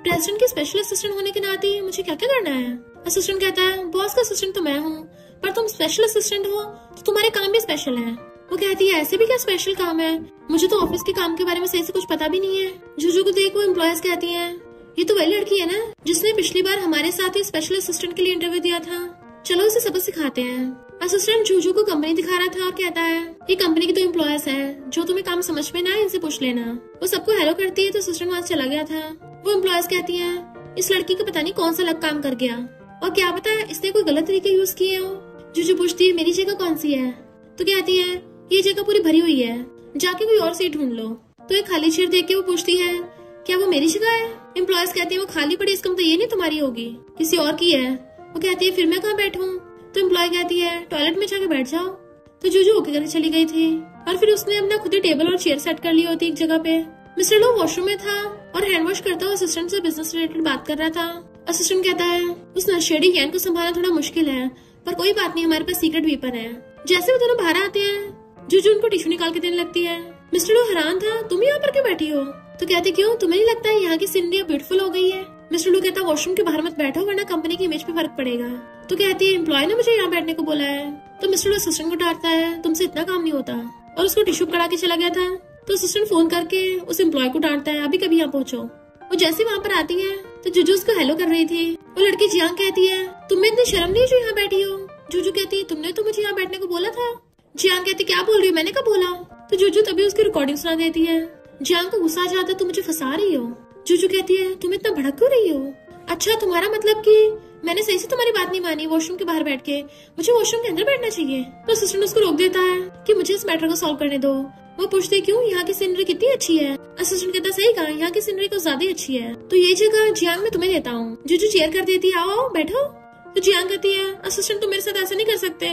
प्रेसिडेंट के स्पेशल असिस्टेंट होने के नाते मुझे क्या क्या करना है। असिस्टेंट कहता है बॉस का असिस्टेंट तो मैं हूँ, पर तुम स्पेशल असिस्टेंट हो तो तुम्हारे काम भी स्पेशल है। वो कहती है ऐसे भी क्या स्पेशल काम है, मुझे तो ऑफिस के काम के बारे में सही से कुछ पता भी नहीं है। जूजू को देख वो एम्प्लॉयज कहती है ये तो वही लड़की है ना जिसने पिछली बार हमारे साथ ही स्पेशल असिस्टेंट के लिए इंटरव्यू दिया था, चलो इसे सबक सिखाते हैं। असिस्टेंट जूजू को कंपनी दिखा रहा था और कहता है ये कंपनी की तो एम्प्लॉयज है, जो तुम्हें काम समझ में ना आए इनसे पूछ लेना। वो सबको हेलो करती है तो असिस्टेंट वहां चला गया था। वो एम्प्लॉयज कहती है इस लड़की का पता नहीं कौन सा अलग काम कर गया और क्या पता है इसने कोई गलत तरीके यूज किए हो। जूजू पूछती है मेरी जगह कौन सी है। तो कहती है ये जगह पूरी भरी हुई है, जाके कोई और सीट ढूंढ लो। तो एक खाली चेयर देख के वो पूछती है क्या वो मेरी जगह है। एम्प्लॉयज कहती है वो खाली पड़ी, इसका मतलब ये नहीं तुम्हारी होगी, किसी और की है। वो कहती है फिर मैं कहाँ बैठूं। तो एम्प्लॉय कहती है टॉयलेट में जाके बैठ जाओ। तो जूजू ओके करके चली गई थी और फिर उसने अपना खुद ही टेबल और चेयर सेट कर ली होती एक जगह पे। मिस्टर लो वॉशरूम में था और हैंड वॉश करता हुआ असिस्टेंट से बिजनेस रिलेटेड बात कर रहा था। असिस्टेंट कहता है उस नशेड़ी येन को संभालना थोड़ा मुश्किल है, पर कोई बात नहीं, हमारे पास सीक्रेट वेपन है। जैसे वो दोनों बाहर आते हैं जूजू उनको टिश्यू निकाल के देने लगती है। मिस्टर लो हैरान था तुम यहाँ पर क्यों बैठी हो। तो कहते क्यों तुम्हें नहीं लगता है यहाँ की सीनरी ब्यूटीफुल हो गई है। मिस्टर लू कहता वॉशरूम के बाहर मत बैठो वरना कंपनी की इमेज पे फर्क पड़ेगा। तो कहती है एम्प्लॉय ने मुझे यहाँ बैठने को बोला है। तो मिस्टर लू असिस्टेंट को डांटता है तुमसे इतना काम नहीं होता और उसको टिश्यू पकड़ा के चला गया था। तो असिस्टेंट फोन करके उस एम्प्लॉय को डांटता है अभी कभी यहाँ पहुंचो। वो जैसे वहाँ पर आती है तो जूजू उसको हेलो कर रही थी। वो लड़की जियांग कहती है तुम्हें इतनी शर्म नहीं जो यहाँ बैठी हो। जूजू कहती है तुमने तो मुझे यहाँ बैठने को बोला था। जियांग कहती क्या बोल रही हो, मैंने कब बोला। तो जूजू तभी उसकी रिकॉर्डिंग सुना देती है। जियांग को गुस्सा आ जाता है तुम मुझे फंसा रही हो। जूजू कहती है तुम इतना भड़क क्यों रही हो। अच्छा तुम्हारा मतलब कि मैंने सही से तुम्हारी बात नहीं मानी, वॉशरूम के बाहर बैठ के मुझे वॉशरूम के अंदर बैठना चाहिए। तो असिस्टेंट उसको रोक देता है कि मुझे इस मैटर को सॉल्व करने दो। वो पूछती क्यों, यहाँ की सीनरी कितनी अच्छी है। असिस्टेंट कहता सही कहा, यहाँ की सीनरी तो ज्यादा अच्छी है, तो ये जगह जियांग मैं तुम्हें देता हूँ। जूजू चेयर कर देती है आओ बैठो। तो जियांग कहती है असिस्टेंट तुम मेरे साथ ऐसा नहीं कर सकते,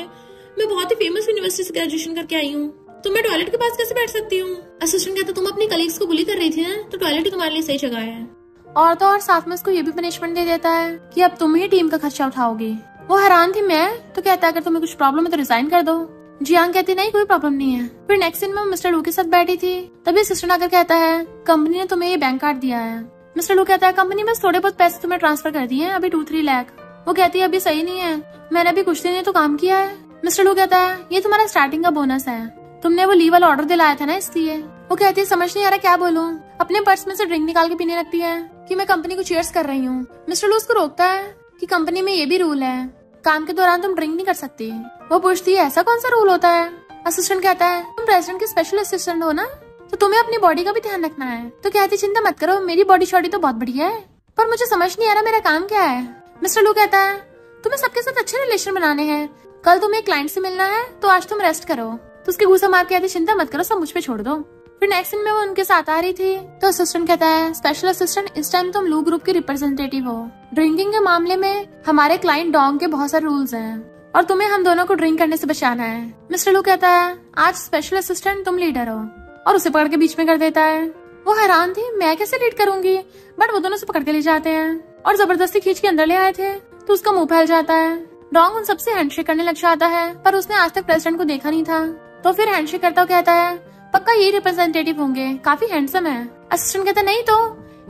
मैं बहुत ही फेमस यूनिवर्सिटी से ग्रेजुएशन करके आई हूँ, तो मैं टॉयलेट के पास कैसे बैठ सकती हूँ। असिस्टेंट कहता तुम अपनी कलीग्स को बुली कर रही थी ना, तो टॉयलेट ही तुम्हारे लिए सही जगह है। और तो और साथ में उसको ये भी पनिशमेंट दे देता है कि अब तुम ही टीम का खर्चा उठाओगी। वो हैरान थी मैं, तो कहता है अगर तुम्हें कुछ प्रॉब्लम है तो रिजाइन कर दो। जियांग कहती नहीं कोई प्रॉब्लम नहीं है। फिर नेक्स्ट सीन में मिस्टर लू के साथ बैठी थी, तभी असिस्टेंट आकर कहता है कंपनी ने तुम्हें ये बैंक कार्ड दिया है। मिस्टर लू कहता है कंपनी बस थोड़े बहुत पैसे तुम्हें ट्रांसफर कर दिए हैं, अभी 2-3 लाख। वो कहती है अभी सही नहीं है, मैंने अभी कुछ दिन तो काम किया है। मिस्टर लू कहता है ये तुम्हारा स्टार्टिंग का बोनस है, तुमने वो लीव वाला ऑर्डर दिलाया था ना इसलिए। वो कहती है समझ नहीं आ रहा क्या बोलूं। अपने पर्स में से ड्रिंक निकाल के पीने लगती है कि मैं कंपनी को चीयर्स कर रही हूँ। मिस्टर लू उसको रोकता है कि कंपनी में ये भी रूल है, काम के दौरान तुम ड्रिंक नहीं कर सकती। वो पूछती है ऐसा कौन सा रूल होता है। असिस्टेंट कहता है तुम प्रेसिडेंट के स्पेशल असिस्टेंट हो ना, तो तुम्हें अपनी बॉडी का भी ध्यान रखना है। तो कहती चिंता मत करो, मेरी बॉडी शॉडी तो बहुत बढ़िया है, पर मुझे समझ नहीं आ रहा मेरा काम क्या है। मिस्टर लू कहता है तुम्हें सबके साथ अच्छे रिलेशन बनाने हैं, कल तुम्हें क्लाइंट से मिलना है तो आज तुम रेस्ट करो। तो उसकी गुस्सा मार के कहती चिंता मत करो सब मुझ पे छोड़ दो। फिर नेक्स्ट दिन में वो उनके साथ आ रही थी, तो असिस्टेंट कहता है स्पेशल असिस्टेंट इस टाइम तुम लू ग्रुप के रिप्रेजेंटेटिव हो, ड्रिंकिंग के मामले में हमारे क्लाइंट डोंग के बहुत सारे रूल्स हैं और तुम्हें हम दोनों को ड्रिंक करने से बचाना है। मिस्टर लू कहता है आज स्पेशल असिस्टेंट तुम लीडर हो, और उसे पकड़ के बीच में कर देता है। वो हैरान थी मैं कैसे लीड करूंगी, बट वो दोनों से पकड़ के ले जाते हैं और जबरदस्ती खींच के अंदर ले आए थे, तो उसका मुंह फैल जाता है। डोंग उन सबसे हैंडशेक करने लग जाता है, पर उसने आज तक प्रेसिडेंट को देखा नहीं था, तो फिर हैंडशेक करता हुआ कहता है पक्का ये रिप्रेजेंटेटिव होंगे, काफी हैंडसम है। असिस्टेंट कहता नहीं तो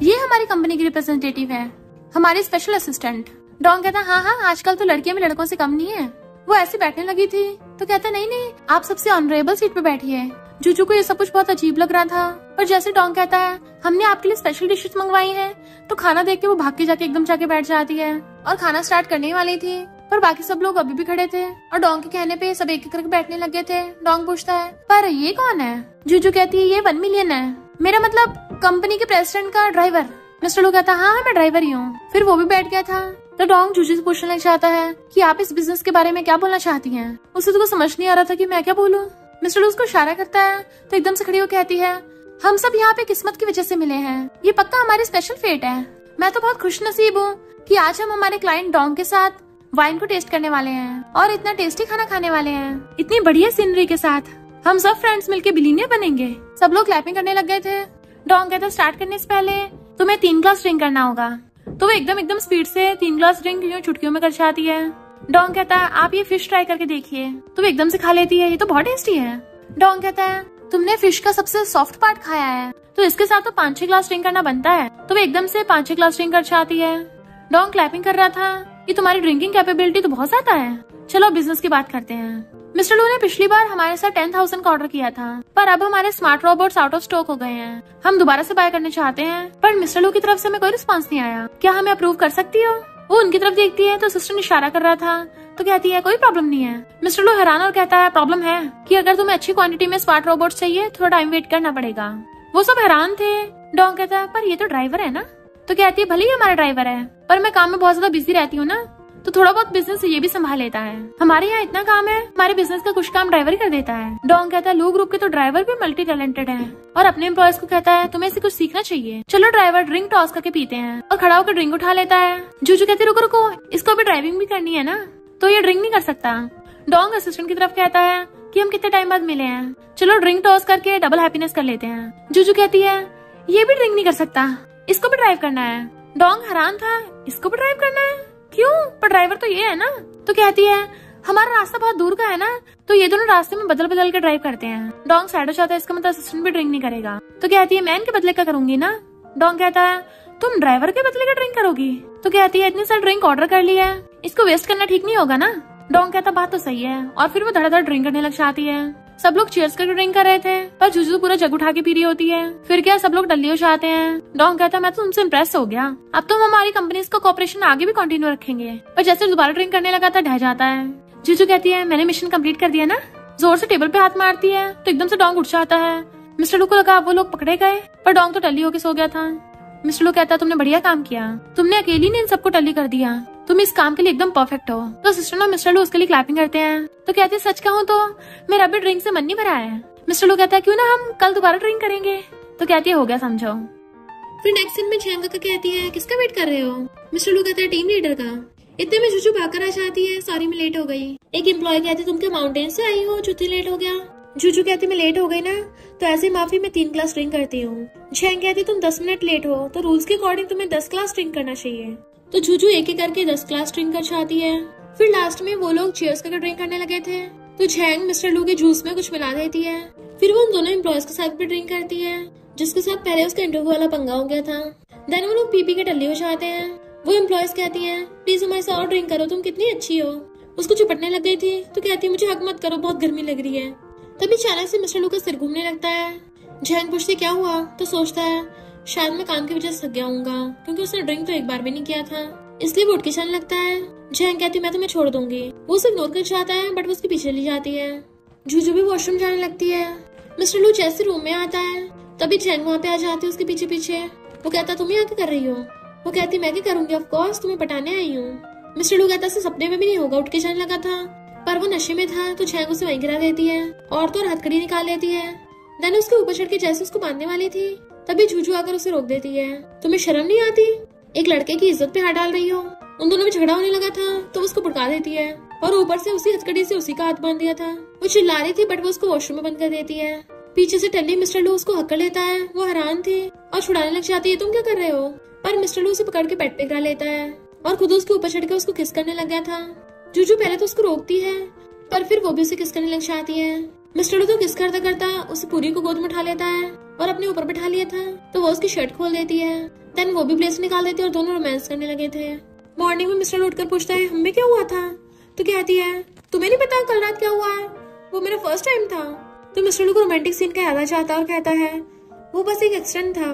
ये हमारी कंपनी की रिप्रेजेंटेटिव है, हमारी स्पेशल असिस्टेंट। डोंग कहता हाँ आजकल तो लड़कियां भी लड़कों से कम नहीं है। वो ऐसे बैठने लगी थी, तो कहता नहीं आप सबसे ऑनरेबल सीट पे बैठिए। जूजू को ये सब कुछ बहुत अजीब लग रहा था, पर जैसे डोंग कहता है हमने आपके लिए स्पेशल डिशेस मंगवाई हैं, तो खाना देख के वो भाग के जाके एकदम जाके बैठ जाती है और खाना स्टार्ट करने वाली थी, पर बाकी सब लोग अभी भी खड़े थे और डोंग के कहने पे सब एक एक करके बैठने लगे थे। डोंग पूछता है पर ये कौन है। जूजू कहती है ये 1 मिलियन है, मेरा मतलब कंपनी के प्रेसिडेंट का ड्राइवर। मिस्टर लू कहता हाँ मैं ड्राइवर ही हूँ। फिर वो भी बैठ गया था, तो डोंग जूजू से पूछने लग जाता है कि आप इस बिजनेस के बारे में क्या बोलना चाहती हैं। उसे तो समझ नहीं आ रहा था कि मैं क्या बोलूँ। मिस्टर लू उसको इशारा करता है, तो एकदम से खड़ी होकर कहती है हम सब यहाँ पे किस्मत की वजह से मिले हैं, ये पक्का हमारी स्पेशल फेट है। मैं तो बहुत खुश नसीब हूँ कि आज हम हमारे क्लाइंट डोंग के साथ वाइन को टेस्ट करने वाले हैं और इतना टेस्टी खाना खाने वाले हैं, इतनी बढ़िया सीनरी के साथ। हम सब फ्रेंड्स मिलके बिलीनियर बनेंगे। सब लोग क्लैपिंग करने लग गए थे। डॉन कहता स्टार्ट करने से पहले तुम्हें 3 ग्लास ड्रिंक करना होगा। तो वो एकदम स्पीड से 3 ग्लास ड्रिंक यूं चुटकियों में कर जाती है। डॉन कहता है आप ये फिश ट्राई करके देखिए। तो वो एकदम से खा लेती है, ये तो बहुत टेस्टी है। डॉन कहता है तुमने फिश का सबसे सॉफ्ट पार्ट खाया है, तो इसके साथ तो 5-6 ग्लास ड्रिंक करना बनता है। तो वो एकदम से 5-6 ग्लास ड्रिंक कर जाती है। डॉन क्लैपिंग कर रहा था, ये तुम्हारी ड्रिंकिंग कैपेबिलिटी तो बहुत ज्यादा है। चलो बिजनेस की बात करते हैं। मिस्टर लू ने पिछली बार हमारे साथ 10,000 का ऑर्डर किया था, पर अब हमारे smart robots out of stock हो गए हैं। हम दोबारा से बाय करने चाहते हैं, पर मिस्टर लू की तरफ से हमें कोई रिस्पांस नहीं आया। क्या हमें अप्रूव कर सकती हो? वो उनकी तरफ देखती है तो असिस्टेंट इशारा कर रहा था, तो कहती है कोई प्रॉब्लम नहीं है। मिस्टर लू हैरान और कहता है प्रॉब्लम है कि अगर तुम्हें अच्छी क्वांटिटी में स्मार्ट रोबोट्स चाहिए थोड़ा टाइम वेट करना पड़ेगा। वो सब हैरान थे। डॉन कहता है पर ये तो ड्राइवर है ना। तो कहती है भले ही हमारा ड्राइवर है, पर मैं काम में बहुत ज्यादा बिजी रहती हूँ ना, तो थोड़ा बहुत बिजनेस ये भी संभाल लेता है। हमारे यहाँ इतना काम है, हमारे बिजनेस का कुछ काम ड्राइवर ही कर देता है। डॉन कहता है लू ग्रुप के तो ड्राइवर भी मल्टी टैलेंटेड है, और अपने एम्प्लॉयज को कहता है तुम्हें इससे कुछ सीखना चाहिए। चलो ड्राइवर ड्रिंक टॉस करके पीते हैं, और खड़ा होकर ड्रिंक उठा लेता है। जूजू कहती रुको रुको, इसको भी ड्राइविंग भी करनी है ना, तो ये ड्रिंक नहीं कर सकता। डॉन असिस्टेंट की तरफ कहता है कि हम कितने टाइम बाद मिले हैं, चलो ड्रिंक टॉस करके डबल हैप्पीनेस कर लेते हैं। जूजू कहती है ये भी ड्रिंक नहीं कर सकता, इसको भी ड्राइव करना है। डॉन हैरान था, इसको भी ड्राइव करना है? क्यों? पर ड्राइवर तो ये है ना। तो कहती है हमारा रास्ता बहुत दूर का है ना, तो ये दोनों रास्ते में बदल बदल के ड्राइव करते हैं। डॉन सैड हो जाता है, इसका मतलब असिस्टेंट भी ड्रिंक नहीं करेगा। तो कहती है मैं इनके बदले का करूंगी ना। डॉन कहता है तुम ड्राइवर के बदले का ड्रिंक करोगी? तो कहती है इतनी सारी ड्रिंक ऑर्डर कर ली है, इसको वेस्ट करना ठीक नहीं होगा ना। डॉन कहता बात तो सही है, और फिर वो धड़ाधड़ ड्रिंक करने लग जाती है। सब लोग चीयर्स करके ड्रिंक कर रहे थे, पर जूजू पूरा जग उठा के पी रही होती है। फिर क्या सब लोग डल्ली हो जाते हैं। डॉन कहता है मैं तो तुमसे इम्प्रेस हो गया, अब तो हम हमारी कंपनी का कॉपरेशन आगे भी कंटिन्यू रखेंगे। पर जैसे दोबारा ड्रिंक करने लगा था ढह जाता है। जूजू कहती है मैंने मिशन कंप्लीट कर दिया ना। जोर से टेबल पे हाथ मारती है तो एकदम से डॉन उठ जाता है। मिस्टर लू को लगा वो लोग पकड़े गए, पर डॉन तो टल्ली होके सो गया था। मिस्टर लू कहता तुमने बढ़िया काम किया, तुमने अकेली ने इन सबको टल्ली कर दिया, तुम इस काम के लिए एकदम परफेक्ट हो। तो असिस्टेंट और मिस्टर लू उसके लिए क्लैपिंग करते हैं। तो कहते हैं सच कहूँ तो मेरा अभी ड्रिंक से मन नहीं भरा है। मिस्टर लू कहता है क्यों ना हम कल दोबारा ड्रिंक करेंगे। तो कहती है हो गया समझो। फिर नेक्स्ट सीन में झैंग का कहती है किसका वेट कर रहे हो? मिस्टर लू कहता है टीम लीडर का। इतने में जूजू भागकर आ जाती है, सॉरी मैं लेट हो गई। एक एम्प्लॉय कहती तुम क्या माउंटेन से आई हो जो इतनी लेट हो गया? जूजू कहती मैं लेट हो गई ना, तो ऐसे माफी मैं 3 ग्लास ड्रिंक करती हूँ। झैंग कहती तुम 10 मिनट लेट हो, तो रूल्स के अकॉर्डिंग तुम्हें 10 ग्लास ड्रिंक करना चाहिए। तो जूजू एक एक करके 10 ग्लास ड्रिंक कर जाती है। फिर लास्ट में वो लोग चीयर्स करके ड्रिंक करने लगे थे, तो झैंग मिस्टर लू के जूस में कुछ मिला देती है। फिर वो उन दोनों एम्प्लॉयज के साथ भी ड्रिंक करती है, जिसके साथ पहले उसका इंटरव्यू वाला पंगा हो गया था। देन वो लोग पी के टल्ली हो जाते हैं। वो एम्प्लॉयज कहती है प्लीज हमारे साथ और ड्रिंक करो, तुम कितनी अच्छी हो। उसको चिपटने लग गई थी, तो कहती है मुझे हक मत करो, बहुत गर्मी लग रही है। तभी अचानक से मिस्टर लू का सिर घूमने लगता है। झैंग पूछती क्या हुआ? तो सोचता है शायद मैं काम की वजह से थक गया हूँगा, क्योंकि उसने ड्रिंक तो एक बार भी नहीं किया था, इसलिए वो उठ के चलने लगता है। झैंग कहती मैं तुम्हें छोड़ दूंगी। वो उसे इग्नोर कर जाता है, बट वो उसके पीछे चली जाती है। जूजू भी वॉशरूम जाने लगती है। मिस्टर लू जैसे रूम में आता है, तभी झैंग वहाँ पे आ जाती है उसके पीछे पीछे। वो कहता तुम यहाँ क्या कर रही हो? वो कहती मैं क्या करूंगी, ऑफ कोर्स तुम्हें पटाने आई हूँ। मिस्टर लू कहता सपने में भी नहीं होगा, उठ के जाने लगा था, पर वो नशे में था, तो झैंग उसे वहीं गिरा देती है और तो हथकड़ी निकाल लेती है। देन उसके ऊपर चढ़ के जैसे उसको बांधने वाली थी, तभी जूजू आकर उसे रोक देती है। तुम्हें शर्म नहीं आती? एक लड़के की इज्जत पे हाथ डाल रही हो। उन दोनों में झगड़ा होने लगा था, तो उसको भड़का देती है, और ऊपर से उसी हथकड़ी से उसी का हाथ बांध दिया था। वो चिल्ला रही थी, बट वो उसको वॉशरूम में बंद कर देती है। पीछे से टल्ली मिस्टर लू उसको हक्कर लेता है। वो हैरान थी और छुड़ाने लग जाती है तुम क्या कर रहे हो, पर मिस्टर लू उसे पकड़ के पेट पे गिरा लेता है और खुद उसके ऊपर चढ़ के उसको किस करने लग गया था। जूजू पहले तो उसको रोकती है, पर फिर वो भी उसे किस करने लग जाती है। मिस्टर लू तो किस करता करता उसे पूरी को गोद में उठा लेता है और अपने ऊपर बैठा लिया था, तो वो उसकी शर्ट खोल देती है। देन वो भी ब्लेस निकाल देती है और दोनों रोमांस करने लगे थे। मॉर्निंग में मिस्टर लू उठकर पूछता है हमें क्या हुआ था? तो कहती है तुम्हें नहीं पता कल रात क्या हुआ है, वो मेरा फर्स्ट टाइम था। तो मिस्टर लू को रोमांटिक सीन का याद आ जाता और कहता है वो बस एक एक्सीडेंट था,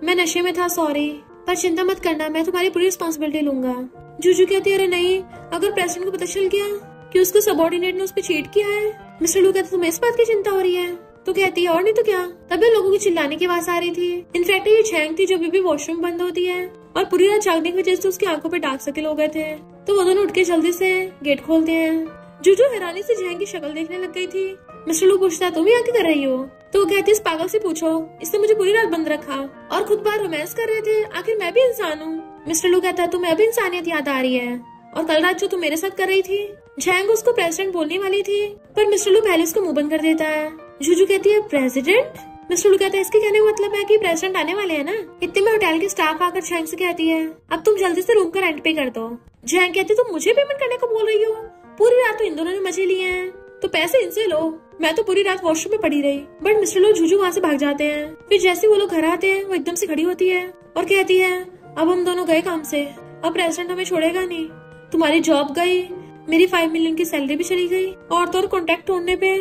मैं नशे में था, सॉरी, पर चिंता मत करना, मैं तुम्हारी पूरी रिस्पॉन्सिबिलिटी लूंगा। जूजू कहती है अरे नहीं, अगर प्रेसिडेंट को पता चल गया कि उसके सबऑर्डिनेट ने उस पर चीट किया है। मिस्टर लू कहता तुम्हें इस बात की चिंता हो रही है? तो कहती है और नहीं तो क्या। तभी लोगों की चिल्लाने की आवाज आ रही थी। इनफैक्ट ये झैंग थी जो भी वॉशरूम बंद होती है, और पूरी रात जागने की वजह से उसकी आंखों पे डार्क सर्कल हो गए थे। तो वो दोनों उठ के जल्दी से गेट खोलते हैं। जूजू हैरानी से झैंग की शक्ल देखने लग गई थी। मिस्टर लू पूछता तुम यहाँ क्या कर रही हो? तो वो कहती इस पागल से पूछो, इसने मुझे पूरी रात बंद रखा और खुद बाहर रोमांस कर रहे थे, आखिर मैं भी इंसान हूँ। मिस्टर लू कहता है तुम्हें अभी इंसानियत याद आ रही है, और कल रात जो तुम मेरे साथ कर रही थी झैंग उसको प्रेसिडेंट बोलने वाली थी, पर मिस्टर लू पहले उसको मुंह बंद कर देता है। जूजू कहती है प्रेसिडेंट? मिस्टर लू कहता है इसके कहने का मतलब है कि प्रेसिडेंट आने वाले हैं ना। इतने में होटल की स्टाफ आकर झैंग से कहती है अब तुम जल्दी से रूम का रेंट पे कर दो। झैंग कहती है तुम मुझे पेमेंट करने को बोल रही हो? पूरी रात तो इन दोनों ने मजे लिए हैं, तो पैसे इनसे लो। मैं तो पूरी रात वॉशरूम में पड़ी रही। बट मिस्टर लू जूजू वहाँ से भाग जाते हैं। फिर जैसे वो लोग घर आते हैं वो एकदम से खड़ी होती है और कहती है अब हम दोनों गए काम से, अब प्रेसिडेंट हमें छोड़ेगा नहीं। तुम्हारी जॉब गई, मेरी 5 मिलियन की सैलरी भी चली गई और तो और कॉन्ट्रैक्ट तोड़ने पे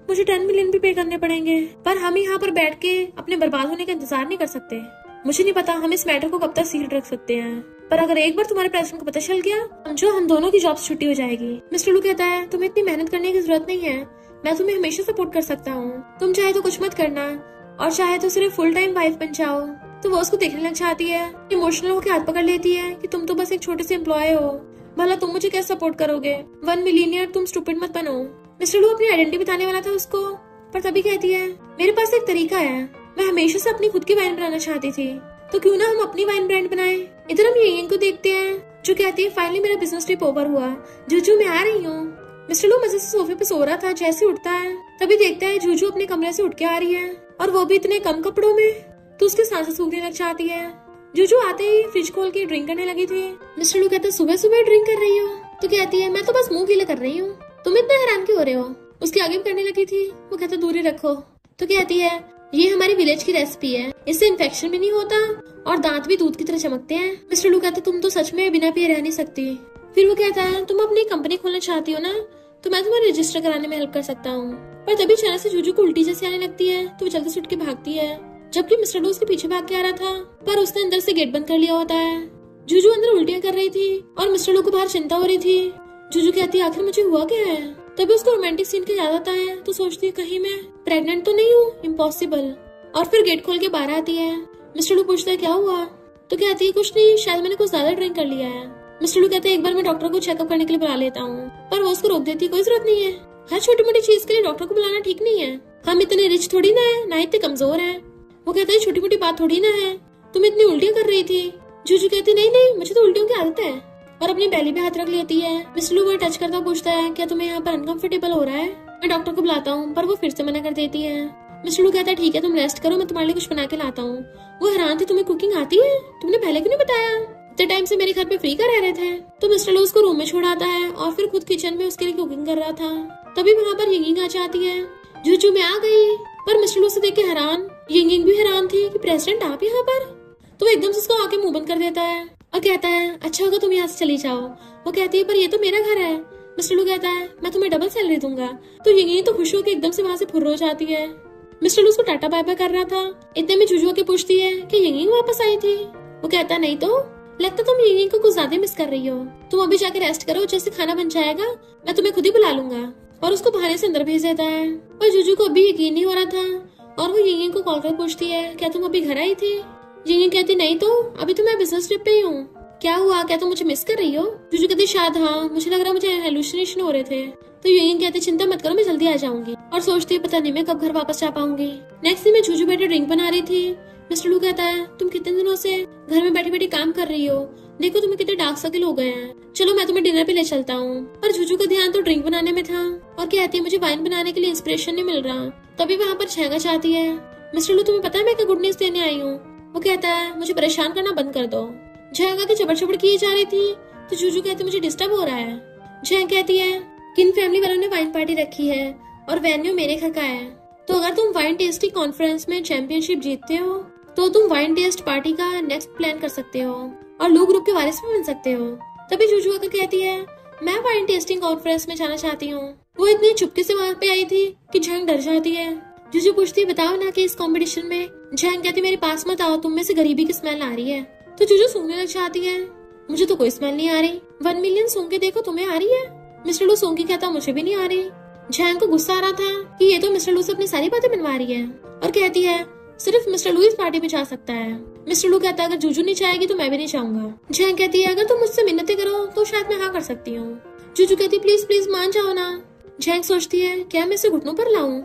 मुझे 10 मिलियन भी पे करने पड़ेंगे। पर हम यहाँ पर बैठ के अपने बर्बाद होने का इंतजार नहीं कर सकते। मुझे नहीं पता हम इस मैटर को कब तक सीक्रेट रख सकते हैं, पर अगर एक बार तुम्हारे प्रेसिडेंट को पता चल गया समझो हम दोनों की जॉब से छुट्टी हो जाएगी। मिस्टर लू कहता है तुम्हें इतनी मेहनत करने की जरूरत नहीं है, मैं तुम्हें हमेशा सपोर्ट कर सकता हूँ। तुम चाहे तो कुछ मत करना और चाहे तो सिर्फ फुल टाइम वाइफ बन जाओ। तो वो उसको देखने लग जाती है, इमोशनल होकर हाथ पकड़ लेती है कि तुम तो बस एक छोटे से एम्प्लॉय हो, भला तुम मुझे कैसे सपोर्ट करोगे? 1 मिलियनियर, तुम स्टूपिड मत बनो। मिस्टर लू अपनी आइडेंटिटी बताने वाला था उसको, पर तभी कहती है मेरे पास एक तरीका है, मैं हमेशा से अपनी खुद की वाइन बनाना चाहती थी, तो क्यों ना हम अपनी वाइन ब्रांड बनाए। इधर हम यंग को देखते हैं जो कहती है फाइनली मेरा बिजनेस ट्रिप ओवर हुआ, जूजू मैं आ रही हूँ। मिस्टर लू मजे से सोफे पे सो रहा था, जैसे उठता है तभी देखता है जूजू अपने कमरे से उठ के आ रही है और वो भी इतने कम कपड़ों में, तो उसकी सांसें सूखने लग जाती है। जूजू आते ही फ्रिज खोल के ड्रिंक करने लगी थी। मिस्टर लू कहता है सुबह सुबह ड्रिंक कर रही हो? तो कहती है मैं तो बस मुंह गीला कर रही हूँ, तुम इतना हैरान क्यों हो रहे हो? उसके आगे भी करने लगी थी, वो कहता दूरी रखो। तो कहती है ये हमारी विलेज की रेसिपी है, इससे इन्फेक्शन भी नहीं होता और दांत भी दूध की तरह चमकते हैं। मिस्टर लू कहता तुम तो सच में बिना पिए रह नहीं सकती। फिर वो कहता है तुम अपनी कंपनी खोलना चाहती हो ना, तो मैं तुम्हें रजिस्टर कराने में हेल्प कर सकता हूँ। पर तभी अचानक से जूजू को उल्टी जैसी आने लगती है, तो वो जल्दी से उठ के भागती है, जबकि मिस्टर लू उसके पीछे भाग के आ रहा था, पर उसने अंदर से गेट बंद कर लिया होता है। जूजू अंदर उल्टियां कर रही थी और मिस्टर लू को बाहर चिंता हो रही थी। जूजू कहती है आखिर मुझे हुआ क्या है? तभी उसको रोमांटिक सीन की याद आता है, तो सोचती है कहीं मैं प्रेग्नेंट तो नहीं हूँ, इम्पॉसिबल। और फिर गेट खोल के बाहर आती है। मिस्टर लू पूछता है क्या हुआ? तो कहती है कुछ नहीं, शायद मैंने कुछ ज्यादा ड्रिंक कर लिया है। मिस्टर लू कहते हैं एक बार मैं डॉक्टर को चेकअप करने के लिए बुला लेता हूँ, पर वो उसको रोक देती है कोई जरूरत नहीं है, हर छोटी मोटी चीज के लिए डॉक्टर को बुलाना ठीक नहीं है, हम इतने रिच थोड़ी ना है, ना इतने कमजोर है। वो कहता है छोटी मोटी बात थोड़ी ना है, तुम इतनी उल्टियां कर रही थी। जूजू कहती नहीं नहीं मुझे तो उल्टियों की आदत है, और अपनी बेली पे हाथ रख लेती है। मिस्टर लू वो टच करता पूछता है क्या तुम्हें यहाँ पर अनकंफर्टेबल हो रहा है? मैं डॉक्टर को बुलाता हूँ, पर वो फिर से मना कर देती है। मिस्टर लू कहता है ठीक है तुम रेस्ट करो, मैं तुम्हारे लिए कुछ बना के लाता हूँ। वो हैरान थी तुम्हें कुकिंग आती है, तुमने पहले क्यों नहीं बताया? इतने टाइम से मेरे घर पे फ्री का रह रहे थे। तो मिस्टर लू उसको रूम में छोड़ आता है और फिर खुद किचन में उसके लिए कुकिंग कर रहा था। तभी वहाँ पर यंगिंग आ जाती है। जूजू मैं आ गई, पर मिस्टर लू से देख के हैरान, यंगिंग भी हैरान थी कि प्रेसिडेंट आप यहाँ पर। तो वो एकदम से उसको आके मुंह बंद कर देता है और कहता है अच्छा होगा तुम यहाँ से चली जाओ। वो कहती है पर ये तो मेरा घर है। मिस्टर लू कहता है मैं तुम्हें डबल सैलरी दूंगा। तो यंगिंग तो खुश होकर एकदम से वहाँ से फुर्र हो जाती है। मिस्टर लू उसको टाटा बाय बाय कर रहा था, इतने में जूजू के पूछती है कि यंगिंग वापस आई थी। वो कहता है नहीं तो, लगता तुम यंगिंग को कुछ ज्यादा मिस कर रही हो, तुम अभी जाके रेस्ट करो, जैसे खाना बन जाएगा मैं तुम्हें खुद ही बुला लूंगा। और उसको बहाने से अंदर भेज देता है। पर जूजू को अभी यकीन नहीं हो रहा था और वो यंगिंग को कॉल कर पूछती है क्या तुम अभी घर आई थी? यंगिंग कहती नहीं तो, अभी तो मैं बिजनेस ट्रिप पे ही हूँ। क्या हुआ, क्या तुम मुझे मिस कर रही हो? जूजू कहती शायद हाँ, मुझे लग रहा मुझे हेलुसिनेशन हो रहे थे। तो यंगिंग कहती चिंता मत करो मैं जल्दी आ जाऊंगी, और सोचती है पता नहीं मैं कब घर वापस जा पाऊंगी। नेक्स्ट दिन में जूजू बैठे ड्रिंक बना रही थी। मिस्टर लू कहता है तुम कितने दिनों से घर में बैठी बैठी काम कर रही हो, देखो तुम्हें कितने डार्क सर्कल हो गए हैं, चलो मैं तुम्हें डिनर पे ले चलता हूँ। पर जूजू का ध्यान तो ड्रिंक बनाने में था और कहती है मुझे वाइन बनाने के लिए इंस्पिरेशन नहीं मिल रहा। तभी वहाँ पर छेगा चाहती है मिस्टर लू तुम्हें पता है मैं क्या गुड न्यूज देने आई हूँ? वो कहता है मुझे परेशान करना बंद कर दो। झेंगा की चबड़ चबड़ की जा रही थी, तो जूजू कहती मुझे डिस्टर्ब हो रहा है। झेंग कहती है किन फैमिली वालों ने वाइन पार्टी रखी है और वेन्यू मेरे घर का है, तो अगर तुम वाइन टेस्टिंग कॉन्फ्रेंस में चैंपियनशिप जीतते हो तो तुम वाइन टेस्ट पार्टी का नेक्स्ट प्लान कर सकते हो और लू ग्रुप के वारिस भी बन सकते हो। तभी जूजू आकर कहती है मैं वाइन टेस्टिंग कॉन्फ्रेंस में जाना चाहती हूँ। वो इतनी चुपके से वहाँ पे आई थी कि झेंग डर जाती है। जूजू पूछती बताओ ना कि इस कंपटीशन में। झेंग कहती मेरे पास मत आओ, तुम में से गरीबी की स्मेल आ रही है। तो जूजू सूंघने लग जाती है, मुझे तो कोई स्मेल नहीं आ रही। 1 मिलियन सूंघ के देखो तुम्हें आ रही है। मिस्टर लू सूंघ के कहता मुझे भी नहीं आ रही। झेंग को गुस्सा आ रहा था कि ये तो मिस्टर लू से अपनी सारी बातें बनवा रही है और कहती है सिर्फ मिस्टर लू इस पार्टी में जा सकता है। मिस्टर लू कहता है अगर जूजू नहीं चाहेगी तो मैं भी नहीं चाहूंगा। झेंग कहती है अगर तुम मुझसे मिन्नतें करो तो शायद मैं हाँ कर सकती हूँ। जूजू कहती प्लीज प्लीज मान जाओ ना। झेंग सोचती है क्या मैं इसे घुटनों पर लाऊं?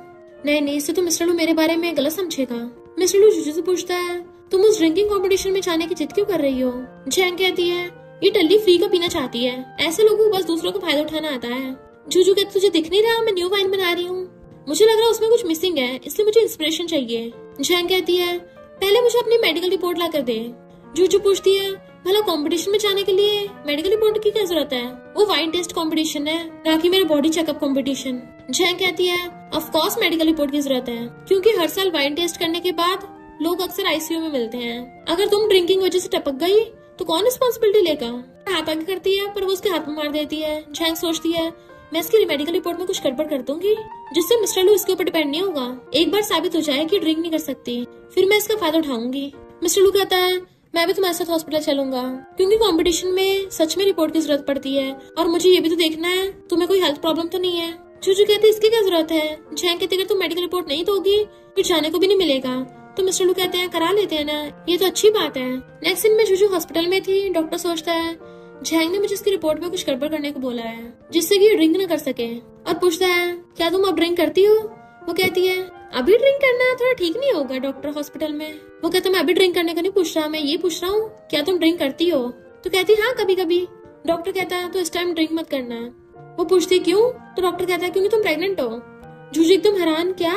नहीं, इससे तो मिस्टर लू मेरे बारे में गलत समझेगा। मिस्टर लू जूजू से पूछता है तुम उस ड्रिंकिंग कंपटीशन में जाने की जिद क्यों कर रही हो? झेंग कहती है ये टल्ली फ्री का पीना चाहती है। ऐसे लोगों को बस दूसरों का फायदा उठाना आता है। जूजू कहती तुझे दिख नहीं रहा मैं न्यू वाइन बना रही हूँ, मुझे लग रहा है उसमें कुछ मिसिंग है, इसलिए मुझे इंस्पिरेशन चाहिए। झैंग कहती है पहले मुझे अपनी मेडिकल रिपोर्ट ला कर दे। जूजू पूछती है भला कंपटीशन में जाने के लिए मेडिकल रिपोर्ट की क्या जरूरत है? वो वाइन टेस्ट कंपटीशन है, ना कि मेरा बॉडी चेकअप कंपटीशन। झैंग कहती है ऑफ कोर्स मेडिकल रिपोर्ट की जरूरत है, क्योंकि हर साल वाइन टेस्ट करने के बाद लोग अक्सर आईसीयू में मिलते हैं। अगर तुम ड्रिंकिंग वजह से टपक गई तो कौन रिस्पॉन्सिबिलिटी लेगा? हाथ आगे करती है पर वो उसके हाथ में मार देती है। झैंग सोचती है मैं इसकी मेडिकल रिपोर्ट में कुछ गड़बड़ कर दूंगी जिससे मिस्टर लू इसके ऊपर डिपेंड नहीं होगा। एक बार साबित हो जाए कि ड्रिंक नहीं कर सकती, फिर मैं इसका फायदा उठाऊंगी। मिस्टर लू कहता है मैं भी तुम्हारे साथ हॉस्पिटल चलूंगा, क्योंकि कंपटीशन में सच में रिपोर्ट की जरूरत पड़ती है और मुझे ये भी तो देखना है तुम्हें कोई हेल्थ प्रॉब्लम तो नहीं है। जूजू कहती इसकी क्या जरूरत है? झैंग कहती अगर तुम मेडिकल रिपोर्ट नहीं दोगी फिर जाने को भी नहीं मिलेगा। तो मिस्टर लू कहते हैं करा लेते हैं ना, ये तो अच्छी बात है। नेक्स्ट दिन में जूजू हॉस्पिटल में थी। डॉक्टर सोचता है झैंग ने मुझे इसकी रिपोर्ट में कुछ गड़बड़ करने को बोला है जिससे कि ये ड्रिंक न कर सके, और पूछता है क्या तुम अब ड्रिंक करती हो? वो कहती है अभी ड्रिंक करना थोड़ा ठीक नहीं होगा डॉक्टर हॉस्पिटल में। वो कहता मैं अभी ड्रिंक करने का नहीं पूछ रहा, मैं ये पूछ रहा हूँ क्या तुम ड्रिंक करती हो? तो कहती हाँ कभी कभी। डॉक्टर कहता है तो इस टाइम ड्रिंक मत करना। वो पूछती क्यों? तो डॉक्टर कहता है क्योंकि तुम प्रेग्नेंट हो। जूजू एकदम हैरान क्या,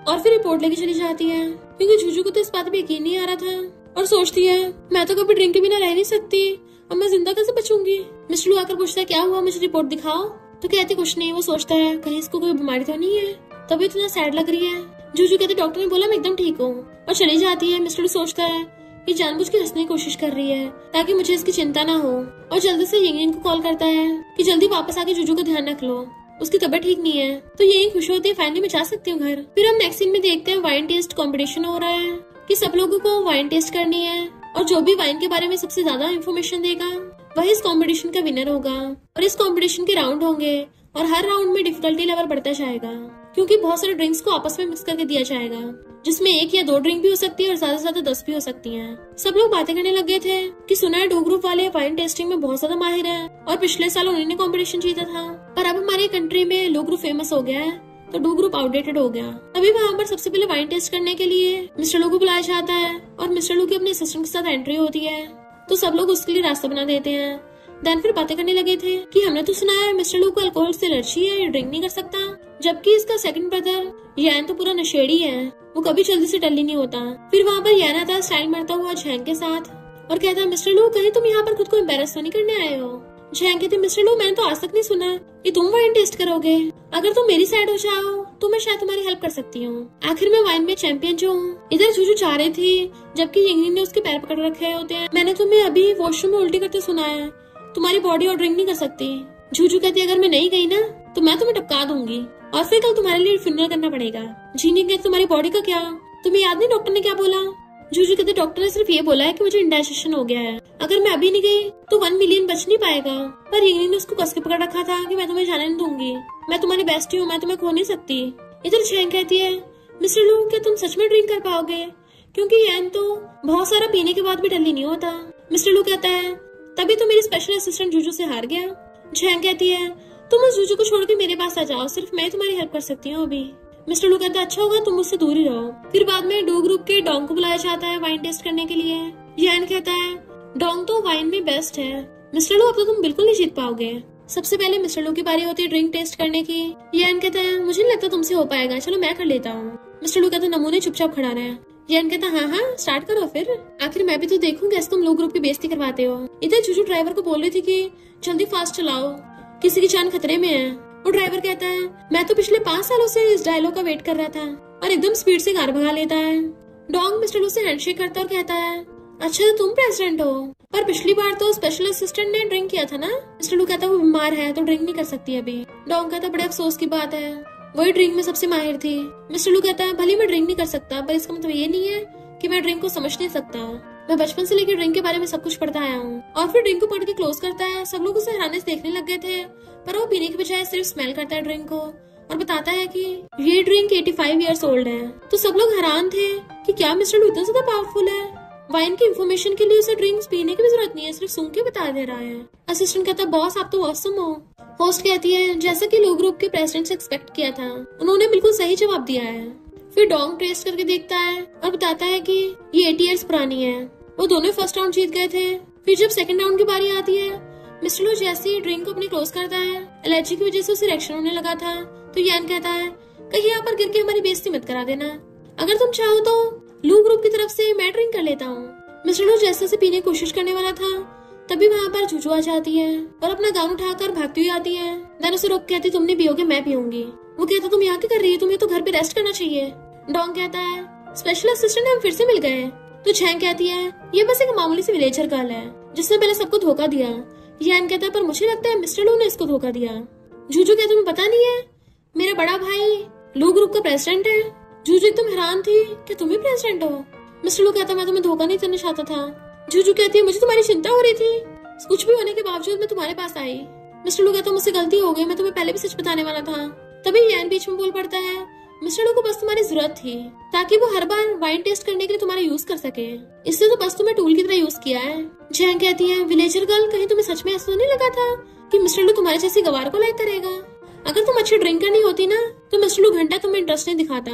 और फिर रिपोर्ट लेके चली जाती है, क्योंकि जूजू को तो इस बात पे यकीन नहीं आ रहा था और सोचती है मैं तो कभी ड्रिंक के बिना रह नहीं सकती, अब मैं जिंदा कैसे बचूंगी। मिस्टर लू आकर पूछता है क्या हुआ, मुझे रिपोर्ट दिखाओ। तो कहती कुछ नहीं। वो सोचता है कहीं इसको कोई बीमारी तो नहीं है, तभी इतना सैड लग रही है। जूजू कहते डॉक्टर ने बोला मैं एकदम ठीक हूँ, और चली जाती है। मिस्टर लू सोचता है ये जानबूझ के हंसने की कोशिश कर रही है ताकि मुझे इसकी चिंता ना हो, और जल्दी से यिंग को कॉल करता है कि जल्दी वापस आके जूजू का ध्यान रख लो, उसकी तबीयत ठीक नहीं है। तो यही खुश होती है फाइनली मैं जा सकती हूँ घर। फिर हम नेक्स्ट सीन में देखते हैं वाइन टेस्ट कंपटीशन हो रहा है कि सब लोगों को वाइन टेस्ट करनी है, और जो भी वाइन के बारे में सबसे ज्यादा इन्फॉर्मेशन देगा वही इस कंपटीशन का विनर होगा। और इस कंपटीशन के राउंड होंगे और हर राउंड में डिफिकल्टी लेवल बढ़ता जाएगा, क्योंकि बहुत सारे ड्रिंक्स को आपस में मिक्स करके दिया जाएगा, जिसमें 1 या 2 ड्रिंक भी हो सकती है और ज्यादा से ज्यादा 10 भी हो सकती हैं। सब लोग बातें करने लग गए थे कि सुना है डो ग्रुप वाले वाइन टेस्टिंग में बहुत ज्यादा माहिर हैं और पिछले साल उन्होंने कंपटीशन जीता था, पर अब हमारी कंट्री में लो ग्रुप फेमस हो गया है तो डो ग्रुप आउटडेटेड हो गया। तभी वहाँ पर सबसे पहले वाइन टेस्ट करने के लिए मिस्टर लू को बुलाया जाता है और मिस्टर लू की अपने असिस्टेंट के साथ एंट्री होती है, तो सब लोग उसके लिए रास्ता बना देते हैं। देन फिर बातें करने लगे थे कि हमने तो सुना है मिस्टर लू को अल्कोहल से एलर्जी है, ये ड्रिंक नहीं कर सकता, जबकि इसका सेकंड ब्रदर यान तो पूरा नशेड़ी है, वो कभी जल्दी से टल्ली नहीं होता। फिर वहाँ पर यान आता है स्टाइल मारता हुआ झैंग के साथ और कहता है मिस्टर लू कहीं तुम यहाँ पर खुद को एम्बेरस तो नहीं करने आए हो? झैंग कहते मिस्टर लू मैंने तो आज तक नहीं सुना कि तुम वाइन टेस्ट करोगे, अगर तुम मेरी साइड हो जाओ तो मैं शायद तुम्हारी हेल्प कर सकती हूँ। आखिर में वाइन में चैंपियन जो हूँ। इधर जूजू जा रही थी जबकि यिंग ने उसके पैर पकड़ रखे होते हैं। मैंने तुम्हें अभी वॉशरूम में उल्टी करते सुना है, तुम्हारी बॉडी और ड्रिंक नहीं कर सकती। जूजू कहती अगर मैं नहीं गई ना तो मैं तुम्हें टपका दूंगी और फिर कल तुम्हारे लिए फ्यूनरल करना पड़ेगा। जीनी कहती तुम्हारी बॉडी का क्या, तुम्हें याद नहीं डॉक्टर ने क्या बोला? जूजू कहते डॉक्टर ने सिर्फ ये बोला है कि मुझे इंडाइजेशन हो गया है, अगर मैं अभी नहीं गई तो 1 मिलियन बच नहीं पाएगा। पर यिंग ने उसको कस के पकड़ रखा था कि मैं तुम्हें जाने नहीं दूंगी, मैं तुम्हारी बेस्टी हूँ, मैं तुम्हें खो नहीं सकती। इधर झैंग कहती है मिस्टर लू क्या तुम सच में ड्रिंक कर पाओगे, क्योंकि यान तो बहुत सारा पीने के बाद भी टल्ली नहीं होता। मिस्टर लू कहता है तभी तो मेरी स्पेशल असिस्टेंट जूजू से हार गया। झैंग कहती है तुम उस जूजू को छोड़ के मेरे पास आ जाओ, सिर्फ मैं तुम्हारी हेल्प कर सकती हूँ अभी। मिस्टर लू कहता है अच्छा होगा तुम मुझसे दूर ही रहो। फिर बाद में डो ग्रुप के डोंग को बुलाया जाता है वाइन टेस्ट करने के लिए। यान कहता है डोंग तो वाइन में बेस्ट है, मिस्टर लू अब तो तुम बिल्कुल नहीं जीत पाओगे। सबसे पहले मिस्टर लू की बारी होती है ड्रिंक टेस्ट करने की। यान कहता है मुझे नहीं लगता तुमसे हो पाएगा, चलो मैं कर लेता हूँ। मिस्टर लू कहता है नमूने चुपचाप खड़ा रहे। यान कहता हाँ हाँ स्टार्ट करो, फिर आखिर मैं भी तो देखूं कैसे तुम लोग ग्रुप की बेइज्जती करवाते हो। इधर जूजू ड्राइवर को बोल रही थी कि जल्दी फास्ट चलाओ, किसी की जान खतरे में है। और ड्राइवर कहता है मैं तो पिछले 5 सालों से इस डायलॉग का वेट कर रहा था, और एकदम स्पीड से कार भगा लेता है। डोंग मिस्टर लू से हैंडशेक करता और कहता है अच्छा तो तुम प्रेसिडेंट हो, पर पिछली बार तो स्पेशल असिस्टेंट ने ड्रिंक किया था ना। मिस्टर लू कहता है वो बीमार है तो ड्रिंक नहीं कर सकती अभी। डोंग कहता बड़े अफसोस की बात है, वही ड्रिंक में सबसे माहिर थी। मिस्टर लू कहता है भले मैं ड्रिंक नहीं कर सकता, पर इसका मतलब ये नहीं है कि मैं ड्रिंक को समझ नहीं सकता, मैं बचपन से लेकर ड्रिंक के बारे में सब कुछ पढ़ता आया हूँ। और फिर ड्रिंक को पढ़ के क्लोज करता है। सब लोग उसे हैरानी से देखने लग गए थे, पर वो पीने के बजाय सिर्फ स्मेल करता है ड्रिंक को और बताता है कि ये ड्रिंक 85 इयर्स ओल्ड है। तो सब लोग हैरान थे कि क्या मिस्टर लू इतना ज्यादा पावरफुल है, वाइन की इन्फॉर्मेशन के लिए उसे ड्रिंक्स पीने की भी जरूरत नहीं है, सिर्फ सुन के बता दे रहा है। असिस्टेंट कहता है बॉस आप तो ऑसम हो। होस्ट कहती है जैसा कि लो ग्रुप के प्रेसिडेंट से एक्सपेक्ट किया था, उन्होंने बिल्कुल सही जवाब दिया है। फिर डोंग टेस्ट करके देखता है और बताता है कि ये 80 इयर्स पुरानी है। वो दोनों फर्स्ट राउंड जीत गए थे। फिर जब सेकंड राउंड की बारी आती है, मिस्टर लू जैसे ही ड्रिंक को अपनी क्लोज करता है, एलर्जी की वजह से उसे रिएक्शन होने लगा था, तो यान कहता है कहीं यहाँ पर गिर के हमारी बेइज्जती मत करा देना, अगर तुम चाहो तो लू ग्रुप की तरफ से मैं ड्रिंक कर लेता हूँ। मिस्टर लू जैसे से पीने की कोशिश करने वाला था, तभी वहाँ पर जूजू आ जाती है और अपना गाउन उठाकर भागती हुई आती है। देन उसे रोक कहती तुम नहीं पियोगे, मैं पीऊंगी। वो कहता तुम यहाँ क्या कर रही है, तुम्हें तो घर पे रेस्ट करना चाहिए। डोंग कहता है स्पेशल असिस्टेंट हम फिर से मिल गए। तो छैंग कहती है ये बस एक मामूली सी विलेजर गर्ल है जिसने पहले सबको धोखा दिया। यान कहता है पर मुझे लगता है मिस्टर लू ने इसको धोखा दिया। जूजू कहता तुम्हें पता नहीं है मेरा बड़ा भाई लू ग्रुप का प्रेसिडेंट है। जूजू एकदम हैरान थी कि तुम ही प्रेसिडेंट हो। मिस्टर लू कहता मैं तुम्हें धोखा नहीं देना चाहता था। जूजू कहती है मुझे तुम्हारी चिंता हो रही थी, कुछ भी होने के बावजूद मैं तुम्हारे पास आई। मिस्टर लू कहता मुझसे गलती हो गई, मैं तुम्हें पहले भी सच बताने वाला था। तभी यान बीच में बोल पड़ता है मिस्टर लू को बस तुम्हारी जरूरत थी ताकि वो हर बार वाइन टेस्ट करने के लिए तुम्हारा यूज कर सके, इसलिए तो बस तुम्हें टूल की तरह यूज किया है। जैंग कहती है विलेजर गर्ल कहीं तुम्हें सच में ऐसा नहीं लगा था कि मिस्टर लू तुम्हारे जैसी गवार को लाइक करेगा? अगर तुम अच्छी ड्रिंक करनी होती ना तो मिस्टर लू घंटा तुम्हें इंटरेस्ट नहीं दिखाता।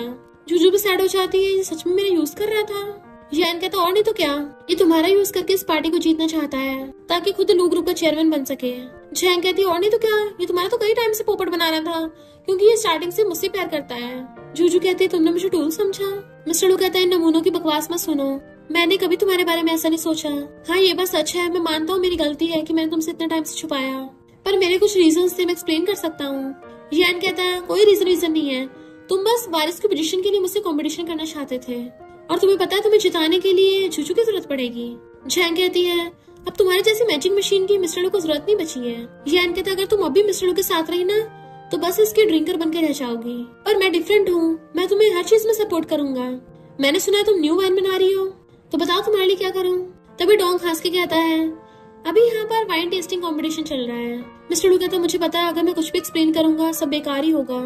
जूजू भी सैड हो जाती है, ये सच में मेरा यूज कर रहा था। यान कहता और नहीं तो क्या, ये तुम्हारा यूज करके इस पार्टी को जीतना चाहता है ताकि खुद लू ग्रुप का चेयरमैन बन सके। जैंग कहती है और नहीं तो क्या, ये तुम्हारा तो कई टाइम से पोपट बना रहा था क्योंकि ये स्टार्टिंग से मुझसे प्यार करता है। जूजू कहती है तुमने मुझे टूल समझा। मिस्टर लू कहता है नमूनों की बकवास मत सुनो, मैंने कभी तुम्हारे बारे में ऐसा नहीं सोचा। हाँ ये बात सच है, मैं मानता हूँ मेरी गलती है कि मैंने तुमसे इतना टाइम से छुपाया, पर मेरे कुछ रीजंस थे, मैं एक्सप्लेन कर सकता हूँ। यान कहता है कोई रीजन नहीं है, तुम बस वारिस की पोजीशन के लिए मुझसे कंपटीशन करना चाहते थे और तुम्हें पता है तुम्हें जिताने के लिए जूजू की जरूरत पड़ेगी। जैंग कहती है अब तुम्हारी जैसी मैजिक मशीन की मिस्टर लू को जरूरत नहीं बची है। यान कहता है अगर तुम अभी मिस्टर लू के साथ रही ना तो बस इसके ड्रिंकर बनकर रह जाओगी, पर मैं डिफरेंट हूँ, मैं तुम्हें हर चीज में सपोर्ट करूंगा। मैंने सुना है तुम न्यू वाइन बना रही हो, तो बताओ तुम्हारे लिए क्या करूँ? तभी डोंग हंस के कहता है अभी यहाँ पर वाइन टेस्टिंग कंपटीशन चल रहा है। मिस्टर लू कहता है मुझे पता है अगर मैं कुछ भी एक्सप्लेन करूंगा सब बेकार ही होगा,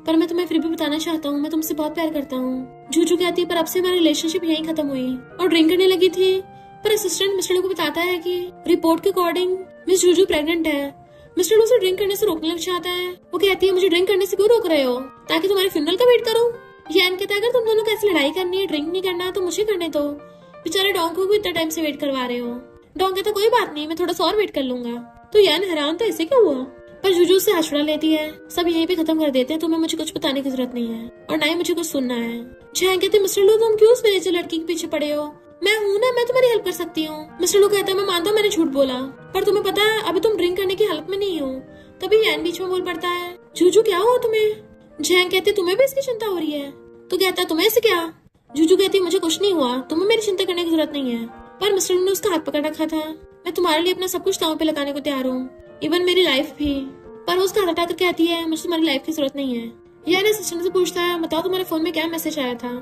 पर मैं तुम्हें फिर भी बताना चाहता हूँ मैं तुमसे बहुत प्यार करता हूँ। जूजू कहती है पर अब से हमारी रिलेशनशिप यहीं खत्म हुई और ड्रिंक करने लगी थी, पर असिस्टेंट मिस्टर लू को बताता है कि रिपोर्ट के अकॉर्डिंग मिस जूजू प्रेग्नेंट है। मिस्टर लू से ड्रिंक करने से रोकने लग जाता है। वो कहती है मुझे ड्रिंक करने से क्यों रोक रहे हो, ताकि तुम्हारे फ्यूनरल का वेट करूं? यान कहता है अगर तुम दोनों को ऐसी लड़ाई करनी है, ड्रिंक नहीं करना तो मुझे करने दो, बेचारे डोंग को भी इतना टाइम से वेट करवा रहे हो। डोंग कहता कोई बात नहीं, मैं थोड़ा सा और वेट कर लूंगा। तो यान हैरान था इसे क्या हुआ, पर जूजू से हौसला लेती है सब यहीं पे खत्म कर देते हैं, तुम्हें मुझे कुछ बताने की जरूरत नहीं है और ना ही मुझे कुछ सुनना है। जैंग कहते मिस्टर लू तुम क्यों उस विलेजर लड़की के पीछे पड़े हो, मैं हूँ ना, मैं तुम्हारी हेल्प कर सकती हूँ। मिस्टर लू कहता है मैं मानता हूँ मैंने झूठ बोला, पर तुम्हें पता है अभी तुम ड्रिंक करने की हालत में नहीं हो। तभी यान बीच में बोल पड़ता है जूजू क्या हो तुम्हें? जैंग कहते तुम्हें भी इसकी चिंता हो रही है? तो कहता तुम्हें से क्या? जूजू कहती मुझे कुछ नहीं हुआ, तुम्हें मेरी चिंता करने की जरूरत नहीं है। पर मिस्टर लू ने उसका हाथ पकड़ रखा था, मैं तुम्हारे लिए अपना सब कुछ दांव पे लगाने को तैयार हूँ, इवन मेरी लाइफ भी। पर वो उसका हाथ हटाकर कहती है मुझे तुम्हारी लाइफ की जरूरत नहीं है। यान असिस्टेंट से पूछता है बताओ तुम्हारे फोन में क्या मैसेज आया था?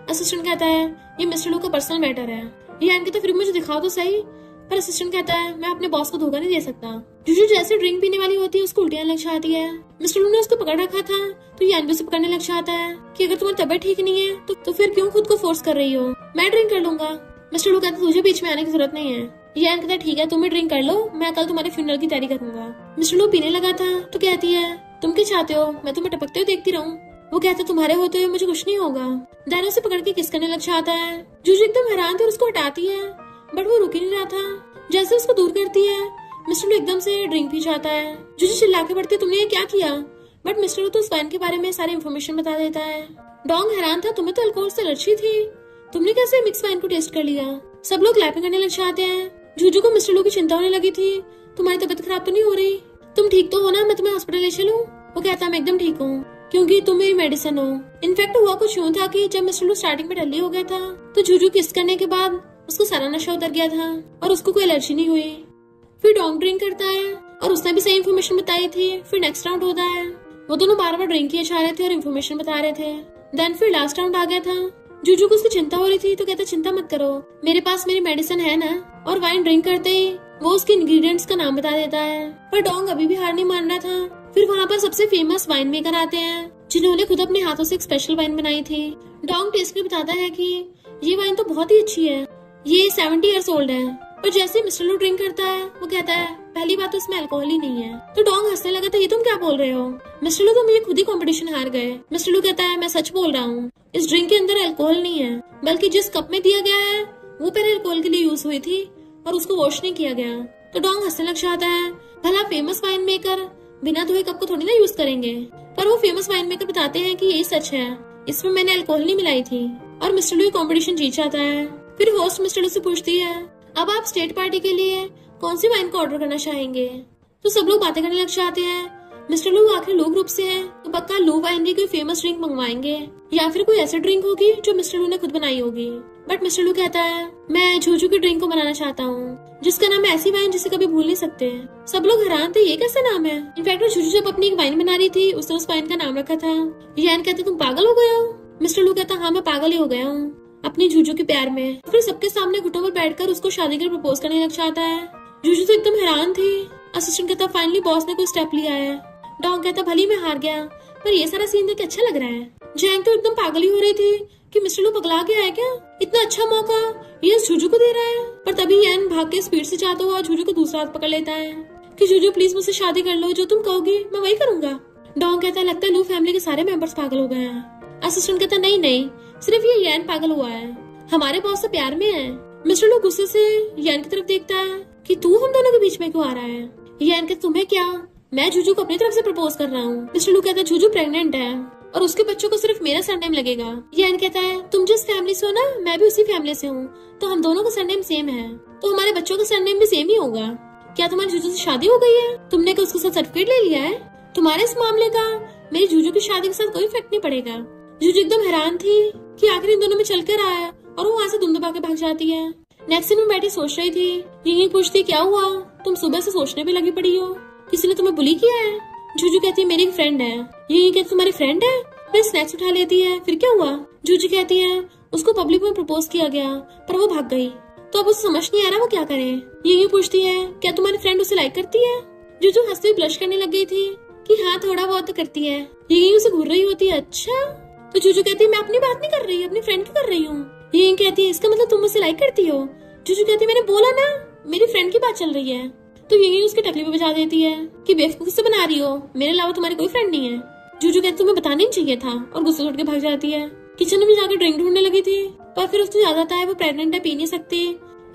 असिस्टेंट कहता है ये मिस्टर लू का पर्सनल मैटर है। यान कहता फिर मुझे दिखाओ तो सही, पर असिस्टेंट कहता है मैं अपने बॉस को धोखा नहीं दे सकता। जूजू जैसे ड्रिंक पीने वाली होती है उसको उल्टियां लग जाती है। मिस्टर लू ने उसको पकड़ रखा था तो यान भी उसे पकड़ने लग जाता है कि अगर तुम्हारी तबीयत ठीक नहीं है तो फिर क्यों खुद को फोर्स कर रही हो, मैं ड्रिंक कर लूंगा। मिस्टर लू कहता तुझे बीच में आने की जरूरत नहीं है। यान कहता ठीक है तुम ड्रिंक कर लो, मैं कल तुम्हारे फ्यूनरल की तैयारी करूंगा। मिस्टर लू पीने लगा था तो कहती है तुम क्या चाहते हो, मैं तुम्हें टपकते हुए देखती रहूं? वो कहता तुम्हारे होते हुए मुझे कुछ नहीं होगा। दाना से पकड़ के किस करने लग जाता है। जूजू एकदम हैरान थी और उसको हटाती है, बट वो रुक ही नहीं रहा था। जैसे उसको दूर करती है मिस्टर लू एकदम से ड्रिंक पी जाता है। जूजू चिल्ला के पड़ती है तुमने ये क्या किया, बट मिस्टर लू तो उस वाइन के बारे में सारी इन्फॉर्मेशन बता देता है। डोंग हैरान था तुम्हें तो अल्कोहल से एलर्जी थी, तुमने कैसे मिक्स वाइन को टेस्ट कर लिया? सब लोग क्लैपिंग करने लग जाते हैं। जूजू को मिस्टर लू की चिंता होने लगी थी, तुम्हारी तबीयत खराब तो नहीं हो रही, तुम ठीक तो हो ना, मैं तुम्हें हॉस्पिटल ले चलूं? वो कहता मैं एकदम ठीक हूँ क्योंकि तुम मेरी मेडिसिन हो। इनफैक्ट हुआ कुछ यूं था कि जब मिस्टर लू स्टार्टिंग में डल्ली हो गया था तो जूजू किस करने के बाद उसको सारा नशा उतर गया था और उसको कोई एलर्जी नहीं हुई। फिर डोंग ड्रिंक करता है और उसने भी सही इन्फॉर्मेशन बताई थी। फिर नेक्स्ट राउंड होता है, वो दोनों बार बार ड्रिंक किए जा रहे थे और इन्फॉर्मेशन बता रहे थे। देन फिर लास्ट राउंड आ गया था। जूजू को उसकी चिंता हो रही थी तो कहता चिंता मत करो, मेरे पास मेरी मेडिसिन है ना। और वाइन ड्रिंक करते ही वो उसके इंग्रेडिएंट्स का नाम बता देता है। पर डोंग अभी भी हार नहीं मान रहा था। फिर वहाँ पर सबसे फेमस वाइन मेकर आते हैं जिन्होंने खुद अपने हाथों से एक स्पेशल वाइन बनाई थी। डोंग टेस्ट करके बताता है कि ये वाइन तो बहुत ही अच्छी है, ये 70 इयर्स ओल्ड है। पर जैसे मिस्टर लू ड्रिंक करता है वो कहता है पहली बात तो इसमें अल्कोहल ही नहीं है। तो डोंग हंसने लगा था ये तुम क्या बोल रहे हो मिस्टर लू, तुम ये खुद ही कंपटीशन हार गए। मिस्टर लू कहता है मैं सच बोल रहा हूँ, इस ड्रिंक के अंदर अल्कोहल नहीं है, बल्कि जिस कप में दिया गया है वो पहले अल्कोहल के लिए यूज हुई थी और उसको वॉश नहीं किया गया। तो डोंग हंसने लग जाता है, भला फेमस वाइन मेकर बिना धोए कप को थोड़ी ना यूज करेंगे। पर वो फेमस वाइन मेकर बताते हैं कि यही सच है, इसमें मैंने अल्कोहल नहीं मिलाई थी। और मिस्टर लू कंपटीशन जीत जाता है। फिर होस्ट मिस्टर लू से पूछती है, अब आप स्टेट पार्टी के लिए कौन सी वाइन को ऑर्डर करना चाहेंगे? तो सब लोग बातें करने लग जाते हैं। मिस्टर लू आखिर लू ग्रुप से है, तो पक्का लू वाइन की कोई फेमस ड्रिंक मंगवाएंगे या फिर कोई ऐसी ड्रिंक होगी जो मिस्टर लू ने खुद बनाई होगी। बट मिस्टर लू कहता है, मैं जूजू की ड्रिंक को बनाना चाहता हूँ जिसका नाम है ऐसी वाइन जिसे कभी भूल नहीं सकते। सब लोग हैरान थे, ये कैसा नाम है। इनफैक्ट जूजू जब अपनी एक वाइन बना रही थी उसने उस वाइन का नाम रखा था। यान कहते, तुम पागल हो गए हो? मिस्टर लू कहता, हाँ मैं पागल ही हो गया हूँ अपनी जूजू के प्यार में। फिर सबके सामने घुटनों पर बैठकर उसको शादी के लिए प्रपोज करने लग जाता है। जूजू तो एकदम हैरान थी। असिस्टेंट कहता, फाइनली बॉस ने कोई स्टेप लिया है। डॉग कहता, भली मैं हार गया, पर ये सारा सीन देख के अच्छा लग रहा है। जैंग तो एकदम पागल ही हो रही थी कि मिस्टर लू पगला गया है क्या, इतना अच्छा मौका ये जूजू को दे रहा है। पर तभी यैन भाग के स्पीड से जाता हुआ जूजू को दूसरा हाथ पकड़ लेता है कि जूजू प्लीज मुझसे शादी कर लो, जो तुम कहोगी मैं वही करूंगा। डॉग कहता है, लगता है लू फैमिली के सारे मेंबर्स पागल हो गए हैं। असिस्टेंट कहता, नहीं नहीं, सिर्फ ये यैन पागल हुआ है, हमारे बॉस से प्यार में है। मिस्टर लू गुस्से से यैन की तरफ देखता है कि तू हम दोनों के बीच में क्यों आ रहा है। यैन कहता, तुम्हें क्या, मैं जूजू को अपनी तरफ से प्रपोज कर रहा हूँ। मिस्टर लू कहता है, जूजू प्रेग्नेंट है और उसके बच्चों को सिर्फ मेरा सरनेम लगेगा। यैन कहता है, तुम जिस फैमिली से हो ना मैं भी उसी फैमिली से हूँ, तो हम दोनों का सरनेम सेम है, तो हमारे बच्चों का सरनेम भी सेम ही होगा। क्या तुम्हारी जूजू से शादी हो गई है? तुमने क्या उसके साथ सर्टिफिकेट ले लिया है? तुम्हारे इस मामले का मेरी जूजू की शादी के साथ कोई इफेक्ट नहीं पड़ेगा। जूजू एकदम हैरान थी कि आखिर इन दोनों में चल कर आया और वो वहाँ से दुम दबा के भाग जाती है। नेक्स्ट सीन में बैठी सोच रही थी। यही पूछती, क्या हुआ, तुम सुबह से सोचने पे लगी पड़ी हो, किसी ने तुम्हें बुली किया है? जूजू कहती है, मेरी एक फ्रेंड है। यही कहती, तुम्हारी फ्रेंड है? फिर स्नैक्स उठा लेती है। फिर क्या हुआ? जूजू कहती है, उसको पब्लिक में प्रपोज किया गया पर वो भाग गई, तो अब उसे समझ नहीं आ रहा वो क्या करे। यही पूछती है, क्या तुम्हारी फ्रेंड उसे लाइक करती है? जूजू हंसते हुए ब्लश करने लग गई थी कि हाँ थोड़ा बहुत तो करती है। यही उसे घूर रही होती है। अच्छा, तो जूजू कहती है, मैं अपनी बात नहीं कर रही, अपनी फ्रेंड की कर रही हूँ। यही कहती है, इसका मतलब तुम मुझे लाइक करती हो? जूजू कहती है, मैंने बोला ना मेरी फ्रेंड की बात चल रही है। तो यही उसके टकली पे बजा देती है कि बेवकूफ किससे बना रही हो, मेरे अलावा तुम्हारी कोई फ्रेंड नहीं है। जूजू कहती, तुम्हें बताना ही चाहिए था, और गुस्से उठ के भाग जाती है। किचन में जाकर ड्रिंक ढूंढने लगी थी, पर फिर उसको याद आता है वो प्रेग्नेंट है, पी नहीं सकती,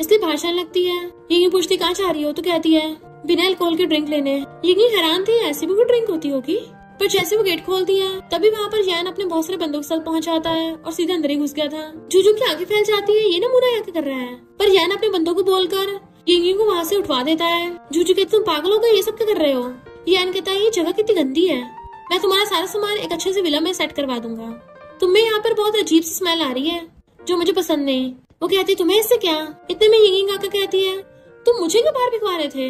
इसलिए बाहर जाने लगती है। यही पूछती, कहाँ जा रही हो? तो कहती है, बिना अल्कोहल के ड्रिंक लेने। यही हैरान थी, ऐसी भी कोई ड्रिंक होती होगी। पर जैसे वो गेट खोलती है तभी वहाँ पर यैन अपने बहुत सारे बंदों के साथ पहुंच जाता है और सीधे अंदर ही घुस गया था। जूजू की आंखें फैल जाती है, ये नमूना यहाँ कर रहा है। पर यैन अपने बंदों को बोलकर यिंगी को वहाँ से उठवा देता है। जूजू कहते, तुम पागल हो गए, ये सब क्या कर रहे हो? यैन कहता है, ये जगह कितनी गंदी है, मैं तुम्हारा सारा सामान एक अच्छे से विला में सेट करवा दूंगा। तुम्हें यहाँ पर बहुत अजीब सी स्मेल आ रही है जो मुझे पसंद नहीं। वो कहती, तुम्हें इससे क्या? इतने में यिंगी आकर कहती है, तुम मुझे क्यों बाहर भिगवा रहे थे,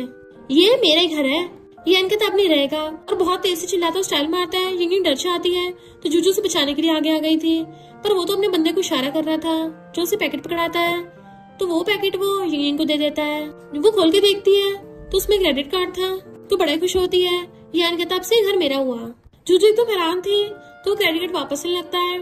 ये मेरा घर है। यैन कहता, अब नहीं रहेगा, और बहुत तेज से चिल्लाता स्टाइल मारता है। यिंगी डर जाती है तो जूजू से बचाने के लिए आगे आ गई थी, पर वो तो अपने बंदे को इशारा कर रहा था जो उसे पैकेट पकड़ाता है, तो वो पैकेट वो यिंगी को दे देता है। वो खोल के देखती है तो उसमें क्रेडिट कार्ड था, तो बड़ा खुश होती है। यैन कहता, अब से घर मेरा हुआ। जूजू एकदम हैरान थी तो क्रेडिट कार्ड वापस लेने लगता है।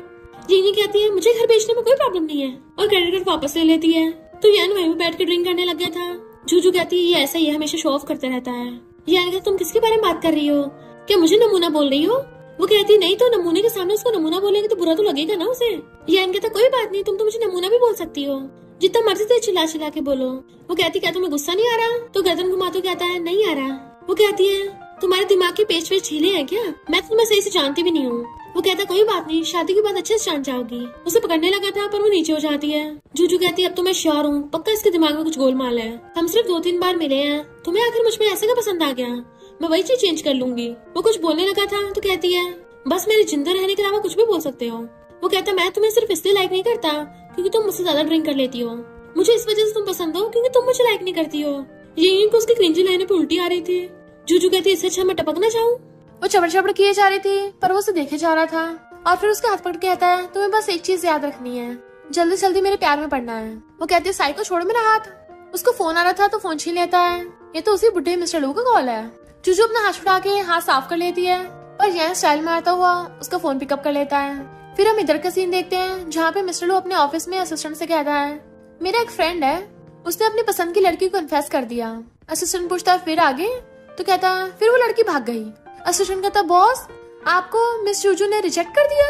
यिंगी कहती है, मुझे घर बेचने में कोई प्रॉब्लम नहीं है, और क्रेडिट कार्ड वापस ले लेती है। तो यैन वहीं पे बैठ के ड्रिंक करने लग गया था। जूजू कहती है, ये ऐसा ही है, हमेशा शो ऑफ करता रहता है। यैन कहती, तुम किसके बारे में बात कर रही हो, क्या मुझे नमूना बोल रही हो? वो कहती, नहीं तो नमूने के सामने उसको नमूना बोलेंगे तो बुरा तो लगेगा ना उसे। यैन कहता, कोई बात नहीं, तुम तो मुझे नमूना भी बोल सकती हो, जितना मर्जी तो चिल्ला चिल्ला के बोलो। वो कहती, क्या तुम्हें गुस्सा नहीं आ रहा? तो गर्दन घुमाते कहता है, नहीं आ रहा। वो कहती है, तुम्हारे दिमाग के पेच पेच झीले हैं क्या? मैं तो तुम्हें सही से जानती भी नहीं हूँ। वो कहता, कोई बात नहीं, शादी के बाद अच्छे से जान जाओगी। उसे पकड़ने लगा था पर वो नीचे हो जाती है। जूजू कहती है, अब तो मैं श्योर हूँ, पक्का इसके दिमाग में कुछ गोलमाल है, हम सिर्फ 2-3 बार मिले हैं, तुम्हें आखिर मुझ में ऐसे क्या पसंद आ गया, मैं वही चीज चेंज कर लूंगी। वो कुछ बोलने लगा था तो कहती है, बस मेरे जिंदा रहने के अलावा कुछ भी बोल सकते हो। वो कहता, मैं तुम्हें सिर्फ इसलिए लाइक नहीं करता क्योंकि तुम मुझसे ज्यादा ड्रिंक कर लेती हो, मुझे इस वजह से तुम पसंद हो क्योंकि तुम मुझे लाइक नहीं करती हो। यही को उसकी क्रिंजी लाइनें पे उल्टी आ रही थी। जूजू कहती, इससे अच्छा मैं टपकना चाहूँ। वो चबड़ चबड़ किए जा रही थी पर वो उसे देखे जा रहा था, और फिर उसके हाथ पकड़ के कहता है, तुम्हें बस एक चीज याद रखनी है, जल्दी जल्दी मेरे प्यार में पड़ना है। वो कहती है, साइको छोड़ो मेरा हाथ। उसको फोन आ रहा था तो फोन छीन लेता है, ये तो उसी बुढ़े मिस्टर लू का कॉल है। जूजू अपना हाथ उठा के हाथ साफ कर लेती है और यह स्टाइल मारता हुआ उसका फोन पिकअप कर लेता है। फिर हम इधर का सीन देखते हैं जहाँ पे मिस्टर लू अपने ऑफिस में असिस्टेंट से कहता है, मेरा एक फ्रेंड है, उसने अपनी पसंद की लड़की को कन्फेस कर दिया। असिस्टेंट पूछता है, फिर आगे? तो कहता है, फिर वो लड़की भाग गई। असिस्टेंट कहता, बॉस आपको मिस जूजू ने रिजेक्ट कर दिया।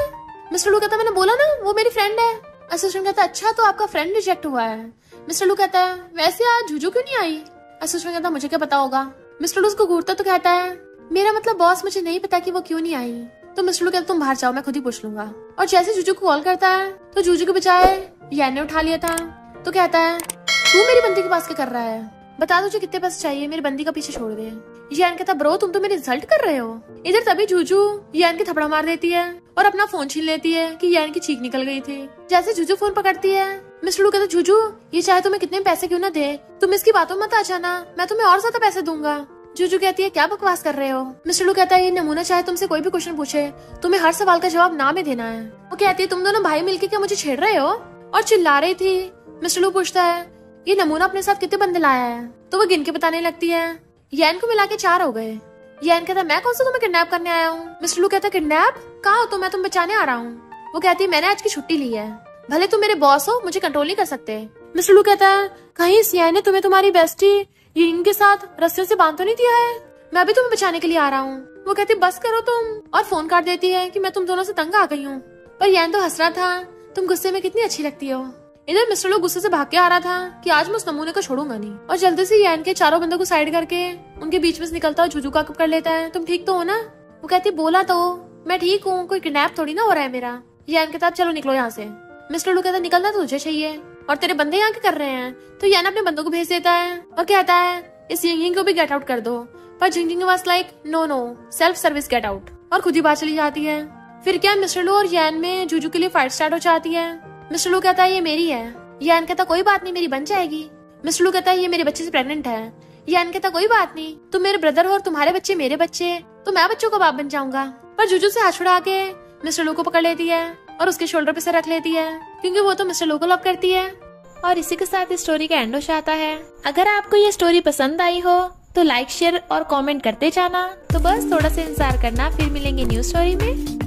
मिस्टर लू कहता, मैंने बोला ना वो मेरी फ्रेंड है। असिस्टेंट कहता, अच्छा तो आपका फ्रेंड रिजेक्ट हुआ है, मिस्टर लू कहता है वैसे आज जूजू क्यों नहीं आई? असूच में कहता मुझे क्या पता होगा। मिस्टर लू उसको घूरता तो कहता है मेरा मतलब बॉस मुझे नहीं पता कि वो क्यों नहीं आई। तो मिस्टर लू कहता तुम बाहर जाओ, मैं खुद ही पूछ लूंगा। और जैसे जूजू को कॉल करता है तो जूजू के बजाय यान ने उठा लिया था। तो कहता है तू मेरी बंदी के पास क्या कर रहा है, बता तुझे कितने पैसे चाहिए, मेरी बंदी का पीछे छोड़ दे। यान कहता ब्रो तुम तो मेरी इंसल्ट कर रहे हो। इधर तभी जूजू यान की थपड़ा मार देती है और अपना फोन छीन लेती है कि यान की चीख निकल गई थी। जैसे जूजू फोन पकड़ती है मिस्टर लू कहता जूजू ये चाहे तुम्हें कितने पैसे क्यों ना दे, तुम इसकी बातों मत आ जाना, मैं तुम्हें और ज्यादा पैसे दूंगा। जूजू कहती है क्या बकवास कर रहे हो। मिस्टर लू कहता है ये नमूना चाहे तुमसे कोई भी क्वेश्चन पूछे तुम्हें हर सवाल का जवाब ना में देना है। वो कहती है तुम दोनों भाई मिलके क्या मुझे छेड़ रहे हो, और चिल्ला रही थी। मिस्टर लू पूछता है ये नमूना अपने साथ कितने बंदे लाया है, तो वो गिन के बताने लगती है। यान को मिला के 4 हो गए। यान कहता मैं कौन सा तुम्हें किडनैप करने आया हूँ। मिस्टर लू कहता किडनैप कहाँ हो तुम, मैं तुम बचाने आ रहा हूँ। वो कहती है मैंने आज की छुट्टी ली है, भले तुम मेरे बॉस हो मुझे कंट्रोल नहीं कर सकते। मिस्टर लू कहता है कहीं इस यान ने तुम्हें तुम्हारी बेस्टी यिंग के साथ रस्सियों से बांध तो नहीं दिया है, मैं भी तुम्हें बचाने के लिए आ रहा हूँ। वो कहती बस करो तुम, और फोन काट देती है कि मैं तुम दोनों से तंग आ गई हूँ। पर यान तो हंस रहा था, तुम गुस्से में कितनी अच्छी लगती हो। इधर मिस्टर लू गुस्से से भाग के आ रहा था कि आज मैं उस नमूने को छोड़ूंगा नहीं, और जल्दी से यान के चारों बंदों को साइड करके उनके बीच में से निकलता और जूजू का कप कर लेता है। तुम ठीक तो हो ना? वो कहती बोला तो मैं ठीक हूँ, कोई किडनैप थोड़ी ना हो रहा है मेरा। यान कहता चलो निकलो यहाँ से। मिस्टर लू कहता निकलना तो तुझे चाहिए, और तेरे बंदे यहाँ क्या कर रहे हैं। तो यान अपने बंदों को भेज देता है और कहता है इस यिंग को भी गेट आउट कर दो। पर Jing was like no self service get out, और खुद ही बात चली जाती है। फिर क्या मिस्टर लू और यान में जूजू के लिए फाइट स्टार्ट हो जाती है। मिस्टर लू कहता है ये मेरी है। यान कहता कोई बात नहीं मेरी बन जाएगी। मिस्टर लू कहता है ये मेरे बच्चे से प्रेग्नेंट है। यान कहता कोई बात नहीं, तुम मेरे ब्रदर हो और तुम्हारे बच्चे मेरे बच्चे, तो मैं बच्चों का बाप बन जाऊंगा। पर जूजू से हाथ छुड़ा के मिस्टर लू को पकड़ लेती है और उसके शोल्डर पे से रख लेती है, क्योंकि वो तो मिस्टर लू को लव करती है। और इसी के साथ इस स्टोरी का एंड हो जाता है। अगर आपको ये स्टोरी पसंद आई हो तो लाइक शेयर और कमेंट करते जाना। तो बस थोड़ा सा इंतजार करना, फिर मिलेंगे न्यू स्टोरी में।